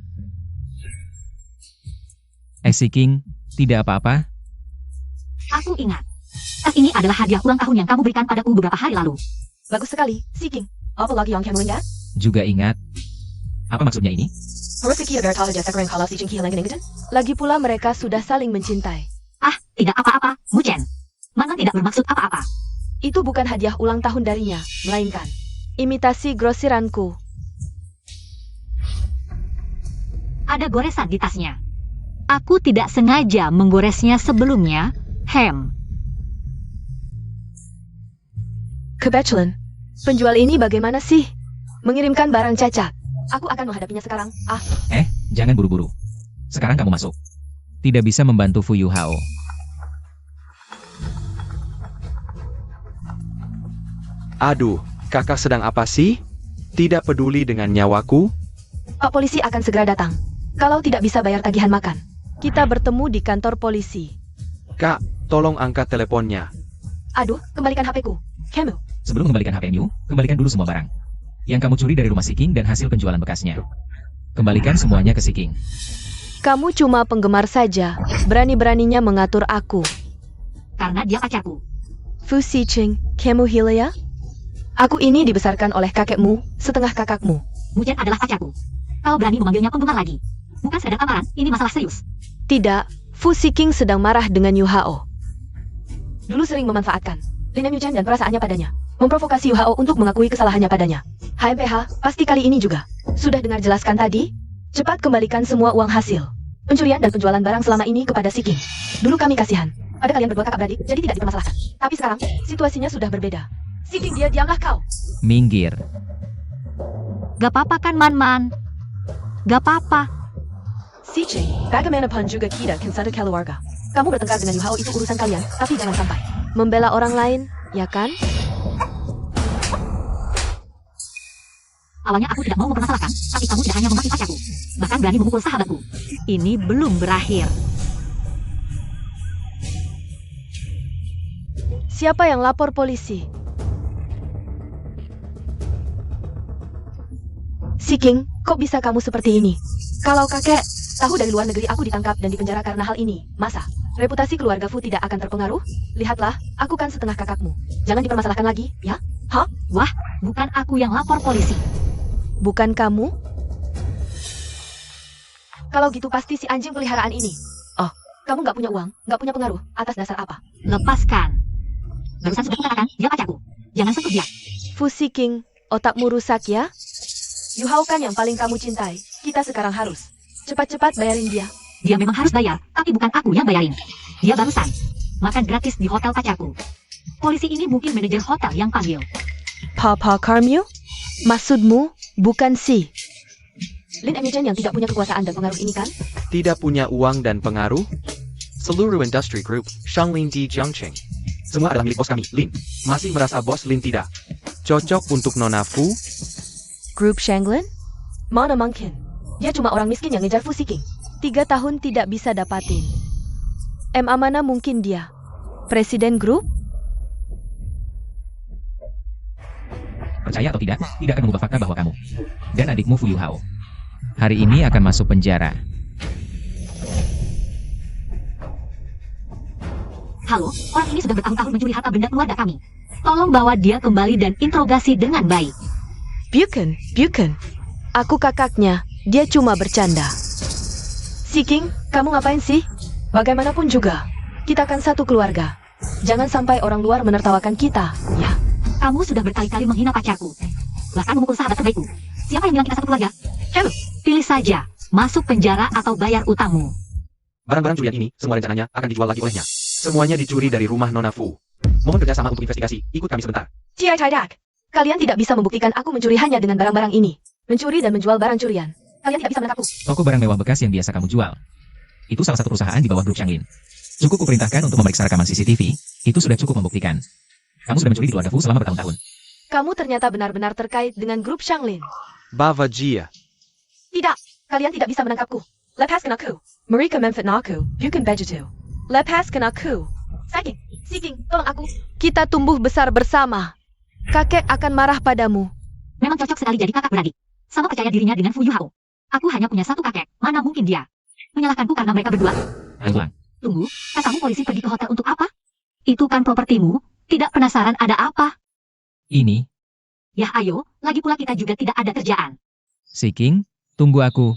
Seeking, tidak apa-apa. Aku ingat. Tas ini adalah hadiah ulang tahun yang kamu berikan padaku beberapa hari lalu. Bagus sekali, Seeking. Apa lagi yang kamu ingat? Juga ingat. Apa maksudnya ini? Lagi pula mereka sudah saling mencintai. Ah, tidak apa-apa, Mu Chen. Mana tidak bermaksud apa-apa. Itu bukan hadiah ulang tahun darinya, melainkan imitasi grosiranku. Ada goresan di tasnya. Aku tidak sengaja menggoresnya sebelumnya, Hem. Kebetulan, penjual ini bagaimana sih? Mengirimkan barang cacat. Aku akan menghadapinya sekarang. Jangan buru-buru. Sekarang kamu masuk. Tidak bisa membantu Fu Yu Hao. Aduh, kakak sedang apa sih? Tidak peduli dengan nyawaku? Pak polisi akan segera datang. Kalau tidak bisa bayar tagihan makan, kita bertemu di kantor polisi. Kak, tolong angkat teleponnya. Aduh, kembalikan HP-ku. Kamu. Sebelum mengembalikan HP-mu, kembalikan dulu semua barang yang kamu curi dari rumah Si King dan hasil penjualan bekasnya. Kembalikan semuanya ke Si King. Kamu cuma penggemar saja. Berani-beraninya mengatur aku. Karena dia pacarku. Fu Siqing, kamu Hilya? Aku ini dibesarkan oleh kakekmu, setengah kakakmu. Mujen adalah pacarku. Kau berani memanggilnya penggemar lagi. Bukan sekedar amaran, ini masalah serius. Tidak, Fu Siqing sedang marah dengan Yu Hao. Dulu sering memanfaatkan Lin Mujen dan perasaannya padanya. Memprovokasi Yu Hao untuk mengakui kesalahannya padanya. HMPH, pasti kali ini juga. Sudah dengar jelaskan tadi? Cepat kembalikan semua uang hasil pencurian dan penjualan barang selama ini kepada Si King. Dulu kami kasihan pada kalian berdua kakak beradik, jadi tidak dipermasalahkan. Tapi sekarang, situasinya sudah berbeda. Si King, diamlah kau. Minggir. Gak apa-apa kan, Man-Man? Gak apa-apa. Si King, bagaimanapun juga kita kan satu keluarga. Kamu bertengkar dengan Yu Hao itu urusan kalian, tapi jangan sampai membela orang lain, ya kan? Awalnya aku tidak mau mempermasalahkan, tapi kamu tidak hanya memaki pacarku, bahkan berani memukul sahabatku. Ini belum berakhir. Siapa yang lapor polisi? Si King, kok bisa kamu seperti ini? Kalau kakek tahu dari luar negeri aku ditangkap dan dipenjara karena hal ini, masa reputasi keluarga Fu tidak akan terpengaruh? Lihatlah, aku kan setengah kakakmu. Jangan dipermasalahkan lagi, ya? Hah? Wah, bukan aku yang lapor polisi. Bukan kamu? Kalau gitu pasti si anjing peliharaan ini. Oh, kamu nggak punya uang, nggak punya pengaruh. Atas dasar apa? Lepaskan. Barusan sudah kukatakan, dia pacarku. Jangan sentuh dia. Fu Siqing, otakmu rusak ya? Yu Hao kan yang paling kamu cintai. Kita sekarang harus cepat-cepat bayarin dia. Dia memang harus bayar, tapi bukan aku yang bayarin. Dia barusan makan gratis di hotel pacarku. Polisi ini mungkin manajer hotel yang panggil. Papa Carmew? Maksudmu bukan si Lin Mujen yang tidak punya kekuasaan dan pengaruh ini kan? Tidak punya uang dan pengaruh? Seluruh industri group, Shanglin di Jiangqing. Semua adalah milik bos kami, Lin. Masih merasa bos Lin tidak cocok untuk Nona Fu? Grup Shanglin? Mana mungkin? Dia cuma orang miskin yang ngejar Fu Siqing. 3 tahun tidak bisa dapatin. Mana mungkin dia? Presiden grup? Percaya atau tidak akan mengubah fakta bahwa kamu dan adikmu Fu Yu Hao hari ini akan masuk penjara. Halo, orang ini sudah bertahun-tahun mencuri harta benda keluarga kami. Tolong bawa dia kembali dan interogasi dengan baik. Bukan. Aku kakaknya. Dia cuma bercanda. Si King, kamu ngapain sih? Bagaimanapun juga, kita kan satu keluarga. Jangan sampai orang luar menertawakan kita, ya. Kamu sudah berkali-kali menghina pacarku. Bahkan memukul sahabat terbaikku. Siapa yang bilang kita satu keluarga? Halo. Pilih saja, masuk penjara atau bayar utangmu. Barang-barang curian ini, semua rencananya akan dijual lagi olehnya. Semuanya dicuri dari rumah Nona Fu. Mohon kerjasama untuk investigasi, ikut kami sebentar. Ciai Caidak, kalian tidak bisa membuktikan aku mencuri hanya dengan barang-barang ini. Mencuri dan menjual barang curian. Kalian tidak bisa menangkapku. Toko barang mewah bekas yang biasa kamu jual. Itu salah satu perusahaan di bawah grup Shanglin. Cukup kuperintahkan untuk memeriksa rekaman CCTV, itu sudah cukup membuktikan. Kamu sudah mencuri di keluarga Fu selama bertahun-tahun. Kamu ternyata benar-benar terkait dengan grup Shanglin. Bava Jia. Tidak, kalian tidak bisa menangkapku. Lepaskan aku. Mereka memfitnah aku, bukan begitu. Lepaskan aku. Siking, tolong aku. Kita tumbuh besar bersama. Kakek akan marah padamu. Memang cocok sekali jadi kakak beradik. Sama percaya dirinya dengan Fu Yu Hao. Aku hanya punya satu kakek, mana mungkin dia menyalahkanku karena mereka berdua? Ayolah. Tunggu, katamu polisi pergi ke hotel untuk apa? Itu kan propertimu, tidak penasaran ada apa? Ini, Ya ayo, lagi pula kita juga tidak ada kerjaan. Si King, tunggu aku.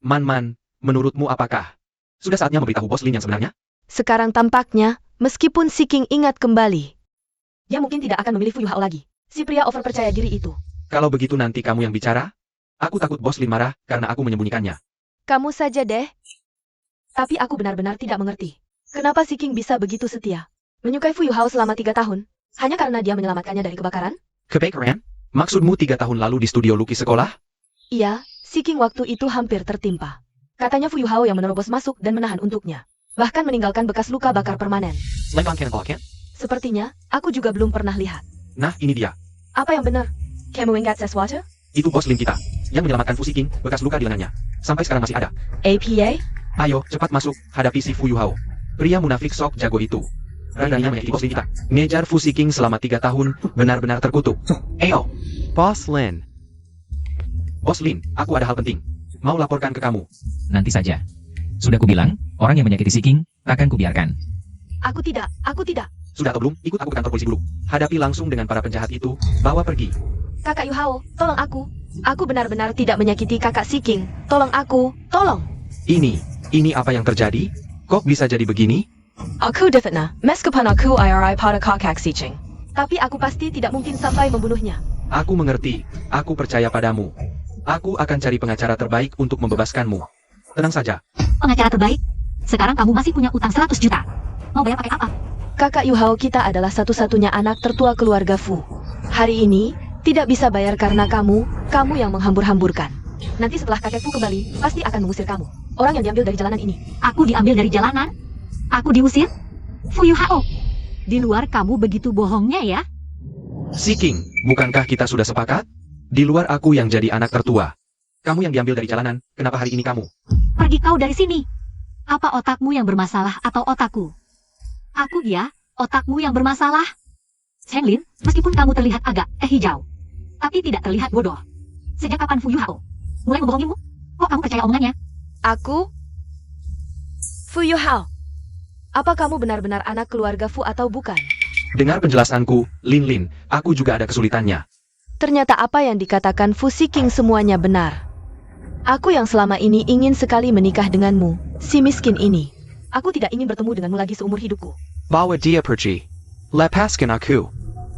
Man, menurutmu apakah sudah saatnya memberitahu bos Lin yang sebenarnya? Sekarang tampaknya Meskipun Si King ingat kembali, dia mungkin tidak akan memilih Fu Yuhao lagi. Si pria overpercaya diri itu. Kalau begitu nanti kamu yang bicara? Aku takut Bos Lin marah karena aku menyembunyikannya. Kamu saja deh. Tapi aku benar-benar tidak mengerti. Kenapa Si King bisa begitu setia? Menyukai Fu Yuhao selama 3 tahun? Hanya karena dia menyelamatkannya dari kebakaran? Kebakaran? Maksudmu 3 tahun lalu di studio lukis sekolah? Iya, Si King waktu itu hampir tertimpa. Katanya Fu Yuhao yang menerobos masuk dan menahan untuknya. Bahkan meninggalkan bekas luka bakar permanen. Lempang cannonball can? Sepertinya, aku juga belum pernah lihat. Nah, ini dia. Apa yang benar? Kamu ingat sesuatu? Itu Bos Lin kita. Yang menyelamatkan Fu King, bekas luka di lengannya. Sampai sekarang masih ada. APA? Ayo, cepat masuk, hadapi si Fu Yuhao. Pria munafik sok jago itu. Radanya menyakiti Bos Lin kita. Ngejar Fu King selama 3 tahun, benar-benar terkutuk. Ayo, Boss Lin. Bos Lin, aku ada hal penting. Mau laporkan ke kamu. Nanti saja. Sudah kubilang, orang yang menyakiti Si King, takkan kubiarkan. Aku tidak. Sudah atau belum? Ikut aku ke kantor polisi dulu. Hadapi langsung dengan para penjahat itu, bawa pergi. Kakak Yuhao, tolong aku. Aku benar-benar tidak menyakiti kakak Si King. Tolong aku, tolong. Ini apa yang terjadi? Kok bisa jadi begini? Aku difitnah, meskipun aku IRI pada kakak Si King. Tapi aku pasti tidak mungkin sampai membunuhnya. Aku mengerti, aku percaya padamu. Aku akan cari pengacara terbaik untuk membebaskanmu. Tenang saja. Pengacara terbaik? Sekarang kamu masih punya utang 100 juta. Mau bayar pakai apa? Kakak Yuhao kita adalah satu-satunya anak tertua keluarga Fu. Hari ini, tidak bisa bayar karena kamu yang menghambur-hamburkan. Nanti setelah kakek Fu kembali, pasti akan mengusir kamu. Orang yang diambil dari jalanan ini. Aku diambil dari jalanan? Aku diusir? Fu Yuhao, di luar kamu begitu bohongnya ya? Si King, bukankah kita sudah sepakat? Di luar aku yang jadi anak tertua. Kamu yang diambil dari jalanan, kenapa hari ini kamu? Pergi kau dari sini. Apa otakmu yang bermasalah atau otakku? Aku ya, otakmu yang bermasalah. Cheng Lin, meskipun kamu terlihat agak hijau, tapi tidak terlihat bodoh. Sejak kapan Fu Yuhao mulai membohongimu? Kok kamu percaya omongannya? Aku? Fu Yuhao. Apa kamu benar-benar anak keluarga Fu atau bukan? Dengar penjelasanku, Lin, aku juga ada kesulitannya. Ternyata apa yang dikatakan Fu King semuanya benar. Aku yang selama ini ingin sekali menikah denganmu, si miskin ini. Aku tidak ingin bertemu denganmu lagi seumur hidupku. Bawa dia pergi. Lepaskan aku.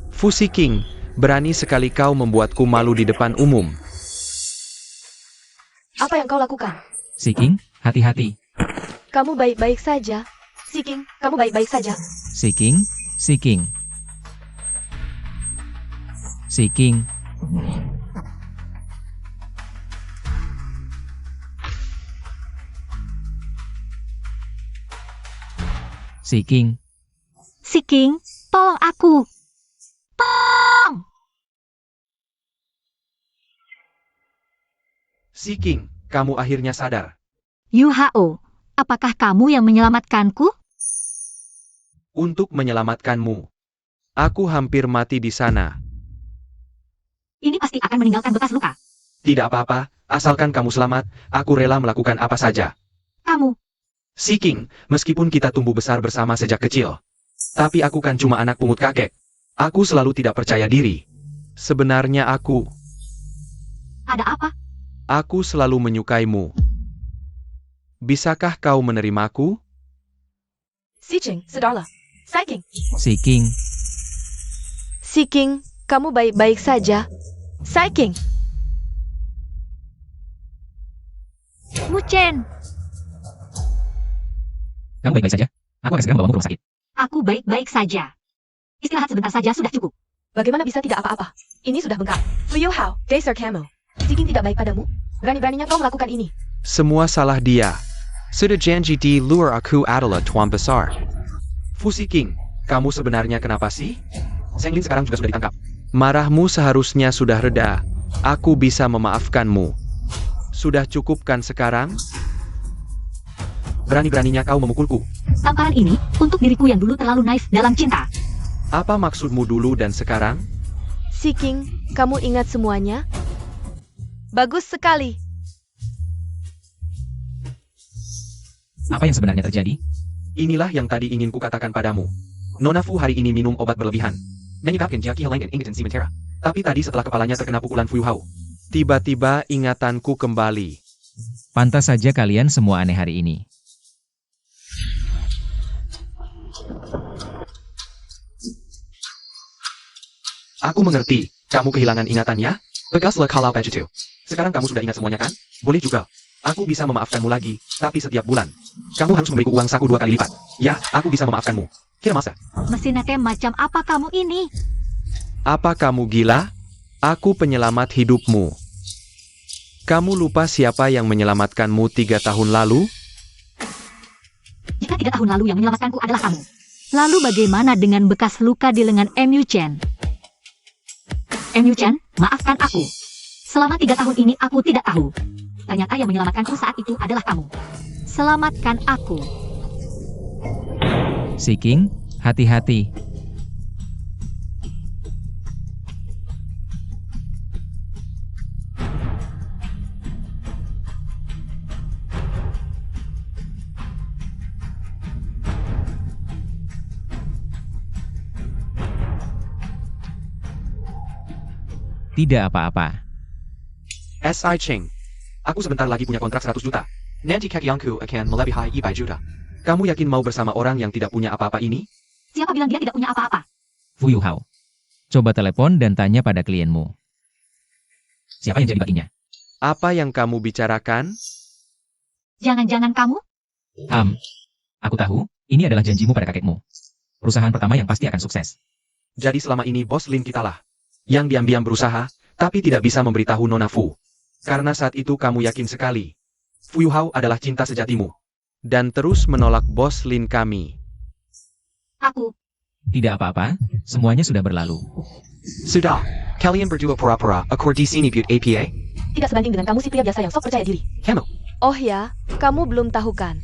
Fu King, berani sekali kau membuatku malu di depan umum. Apa yang kau lakukan? Si King, hati-hati. Kamu baik-baik saja. Si King, kamu baik-baik saja. Si King, Si King. Si King. Si King. Si King, tolong aku. Tolong! Si King, kamu akhirnya sadar. Yuhao, apakah kamu yang menyelamatkanku? Untuk menyelamatkanmu. Aku hampir mati di sana. Ini pasti akan meninggalkan bekas luka. Tidak apa-apa, asalkan kamu selamat, aku rela melakukan apa saja. Kamu, Si King, meskipun kita tumbuh besar bersama sejak kecil. Tapi aku kan cuma anak pungut kakek. Aku selalu tidak percaya diri. Sebenarnya aku ada apa? selalu menyukaimu. Bisakah kau menerimaku? Si King, sedarlah. Si King. Si King. Si King, kamu baik-baik saja. Si King. Muchen, Kamu baik-baik saja? Aku akan segera membawamu ke rumah sakit. aku baik-baik saja. Istirahat sebentar saja sudah cukup. Bagaimana bisa tidak apa-apa? Ini sudah bengkak. Fu Yuhao, Desert Camo. Si King tidak baik padamu? Berani-beraninya kau melakukan ini. Semua salah dia. Sudah janji di luar aku adalah tuan besar. Fu King, kamu sebenarnya kenapa sih? Cheng Lin sekarang juga sudah ditangkap. Marahmu seharusnya sudah reda. Aku bisa memaafkanmu. Sudah cukup kan sekarang? Berani-beraninya kau memukulku. Tamparan ini untuk diriku yang dulu terlalu naif dalam cinta. Apa maksudmu dulu dan sekarang? Si King, kamu ingat semuanya? Bagus sekali. Apa yang sebenarnya terjadi? Inilah yang tadi ingin kukatakan padamu. Nona Fu hari ini minum obat berlebihan. Menyebabkan Jackie Helang dan Ingrid Sementara. Tapi tadi setelah kepalanya terkena pukulan Fu Yuhao. Tiba-tiba ingatanku kembali. Pantas saja kalian semua aneh hari ini. Aku mengerti, kamu kehilangan ingatannya? Bekaslah kalau begitu. Sekarang kamu sudah ingat semuanya kan? Boleh juga. Aku bisa memaafkanmu lagi, tapi setiap bulan. Kamu harus memberiku uang saku 2 kali lipat. Ya, aku bisa memaafkanmu. Kira masa? Mesin ATM macam apa kamu ini? Apa kamu gila? Aku penyelamat hidupmu. Kamu lupa siapa yang menyelamatkanmu 3 tahun lalu? Jika 3 tahun lalu yang menyelamatkanku adalah kamu. Lalu bagaimana dengan bekas luka di lengan MU Chen? MU Chen, maafkan aku. Selama 3 tahun ini aku tidak tahu. Ternyata yang menyelamatkanku saat itu adalah kamu. Selamatkan aku. Si King, hati-hati. Tidak apa-apa. S.I. Cheng. Aku sebentar lagi punya kontrak 100 juta. Nanti kakiyangku akan melebihi 100 juta. Kamu yakin mau bersama orang yang tidak punya apa-apa ini? Siapa bilang dia tidak punya apa-apa? Fu Yuhao. Coba telepon dan tanya pada klienmu. Siapa yang jadi baginya? Apa yang kamu bicarakan? Jangan-jangan kamu? Aku tahu, ini adalah janjimu pada kakekmu. Perusahaan pertama yang pasti akan sukses. Jadi selama ini bos Lin kita lah. Yang diam-diam berusaha, tapi tidak bisa memberitahu Nona Fu. Karena saat itu kamu yakin sekali. Fu Yuhao adalah cinta sejatimu. Dan terus menolak bos Lin kami. Aku. Tidak apa-apa, semuanya sudah berlalu. Sudah, kalian berdua pura-pura akur di sini buat APA? Tidak sebanding dengan kamu si pria biasa yang sok percaya diri. Kamu. Oh ya, kamu belum tahu kan?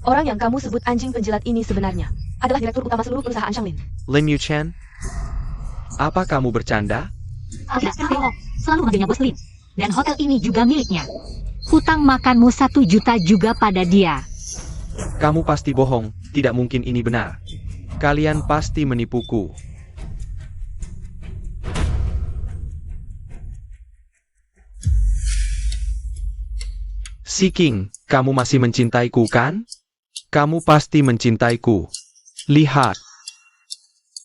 Orang yang kamu sebut anjing penjilat ini sebenarnya adalah direktur utama seluruh perusahaan Shanglin. Lin Yu Chen? Apa kamu bercanda? Kau tidak pernah bohong. Selalu manggilnya bos Lin. Dan hotel ini juga miliknya. Hutang makanmu 1 juta juga pada dia. Kamu pasti bohong, tidak mungkin ini benar. Kalian pasti menipuku. Si King, kamu masih mencintaiku kan? Kamu pasti mencintaiku. Lihat.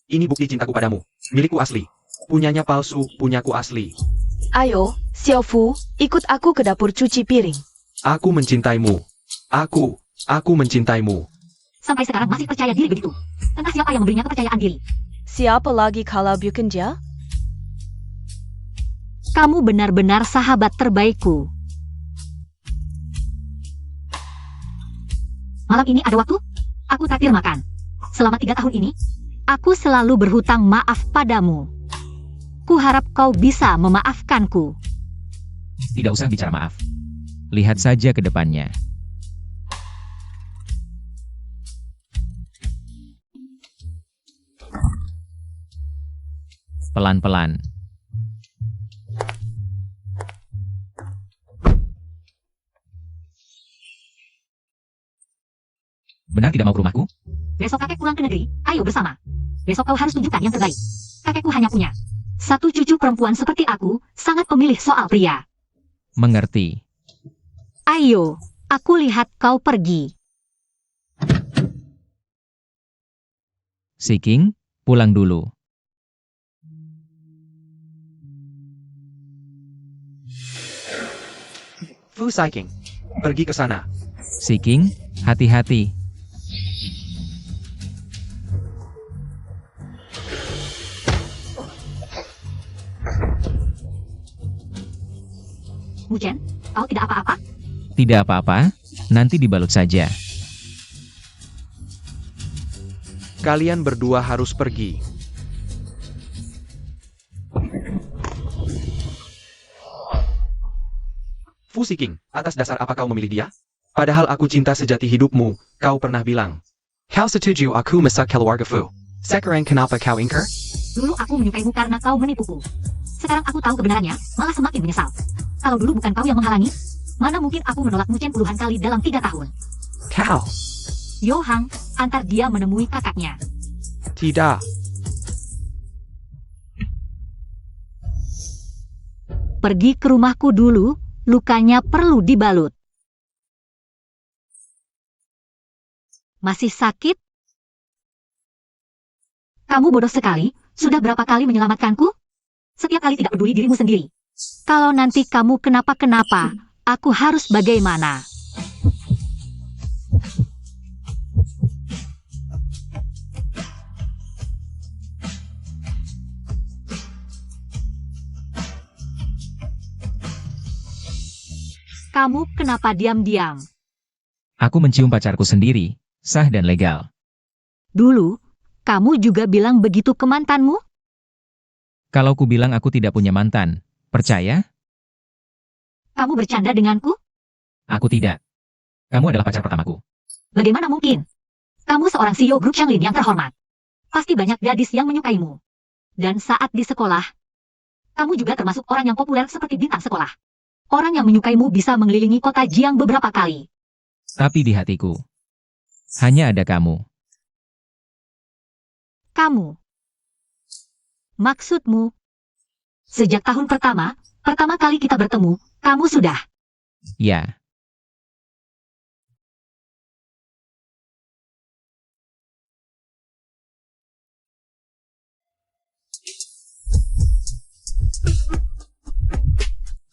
Ini bukti cintaku padamu. Milikku asli. Punyanya palsu, punyaku asli. Ayo, Xiao Fu, ikut aku ke dapur cuci piring. Aku mencintaimu. Aku mencintaimu. Sampai sekarang masih percaya diri begitu. Entah siapa yang memberinya kepercayaan diri. Siapa lagi kalau bukan dia? Kamu benar-benar sahabat terbaikku. Malam ini ada waktu? Aku traktir makan. Selama 3 tahun ini, aku selalu berhutang maaf padamu. Kuharap kau bisa memaafkanku. Tidak usah bicara maaf. Lihat saja ke depannya. Pelan-pelan. Benar tidak mau ke rumahku? Besok kakek pulang ke negeri, ayo bersama. Besok kau harus tunjukkan yang terbaik. Kakekku hanya punya 1 cucu perempuan seperti aku, sangat pemilih soal pria. Mengerti. Ayo, aku lihat kau pergi. Si King, pulang dulu. Fu Saiking, pergi ke sana. Si King, hati-hati. Muchen, kau tidak apa-apa? Tidak apa-apa, nanti dibalut saja. Kalian berdua harus pergi. Fu Siking, atas dasar apa kau memilih dia? Padahal aku cinta sejati hidupmu, kau pernah bilang. Kau setuju aku masak keluarga Fu. Sekarang kenapa kau ingkar? Dulu aku menyukaimu karena kau menipuku. Sekarang aku tahu kebenarannya, malah semakin menyesal. Kalau dulu bukan kau yang menghalangi, mana mungkin aku menolak Muchen puluhan kali dalam 3 tahun. Kau. Yohang, antar dia menemui kakaknya. Tidak. Pergi ke rumahku dulu, lukanya perlu dibalut. Masih sakit? Kamu bodoh sekali, sudah berapa kali menyelamatkanku? Setiap kali tidak peduli dirimu sendiri. Kalau nanti kamu kenapa-kenapa, aku harus bagaimana? Kamu kenapa diam-diam? Aku mencium pacarku sendiri, sah dan legal. Dulu, kamu juga bilang begitu ke mantanmu? Kalau ku bilang aku tidak punya mantan, percaya? Kamu bercanda denganku? Aku tidak. Kamu adalah pacar pertamaku. Bagaimana mungkin? Kamu seorang CEO grup Shanglin yang terhormat. Pasti banyak gadis yang menyukaimu. Dan saat di sekolah, kamu juga termasuk orang yang populer seperti bintang sekolah. Orang yang menyukaimu bisa mengelilingi kota Jiang beberapa kali. Tapi di hatiku, hanya ada kamu. Kamu. Maksudmu? Sejak tahun pertama kali kita bertemu, kamu sudah. Ya.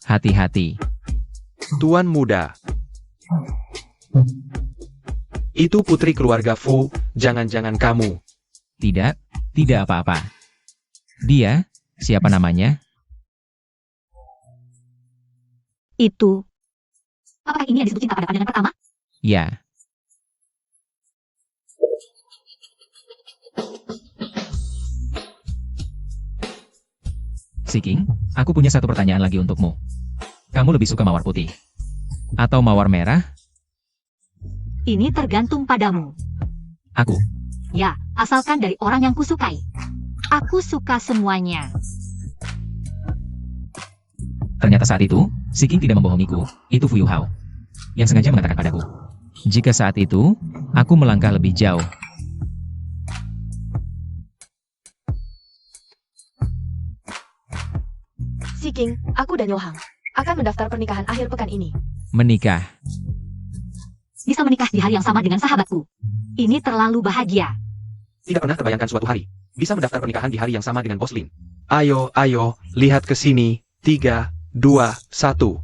Hati-hati. Tuan muda. Itu putri keluarga Fu, jangan-jangan kamu. Tidak, tidak apa-apa. Dia, siapa namanya? Itu. Apakah ini yang disebut cinta pada pandangan pertama? Ya. Siking, aku punya satu pertanyaan lagi untukmu. Kamu lebih suka mawar putih atau mawar merah? Ini tergantung padamu. Aku. Ya, asalkan dari orang yang kusukai. Aku suka semuanya. Ternyata saat itu, Siking tidak membohongiku. Itu Fu Yuhao yang sengaja mengatakan padaku. Jika saat itu, aku melangkah lebih jauh. Siking, aku dan Yohang akan mendaftar pernikahan akhir pekan ini. Menikah. Bisa menikah di hari yang sama dengan sahabatku. Ini terlalu bahagia. Tidak pernah terbayangkan suatu hari bisa mendaftar pernikahan di hari yang sama dengan Bos Lin. Ayo, lihat ke sini. 3, 2, 1.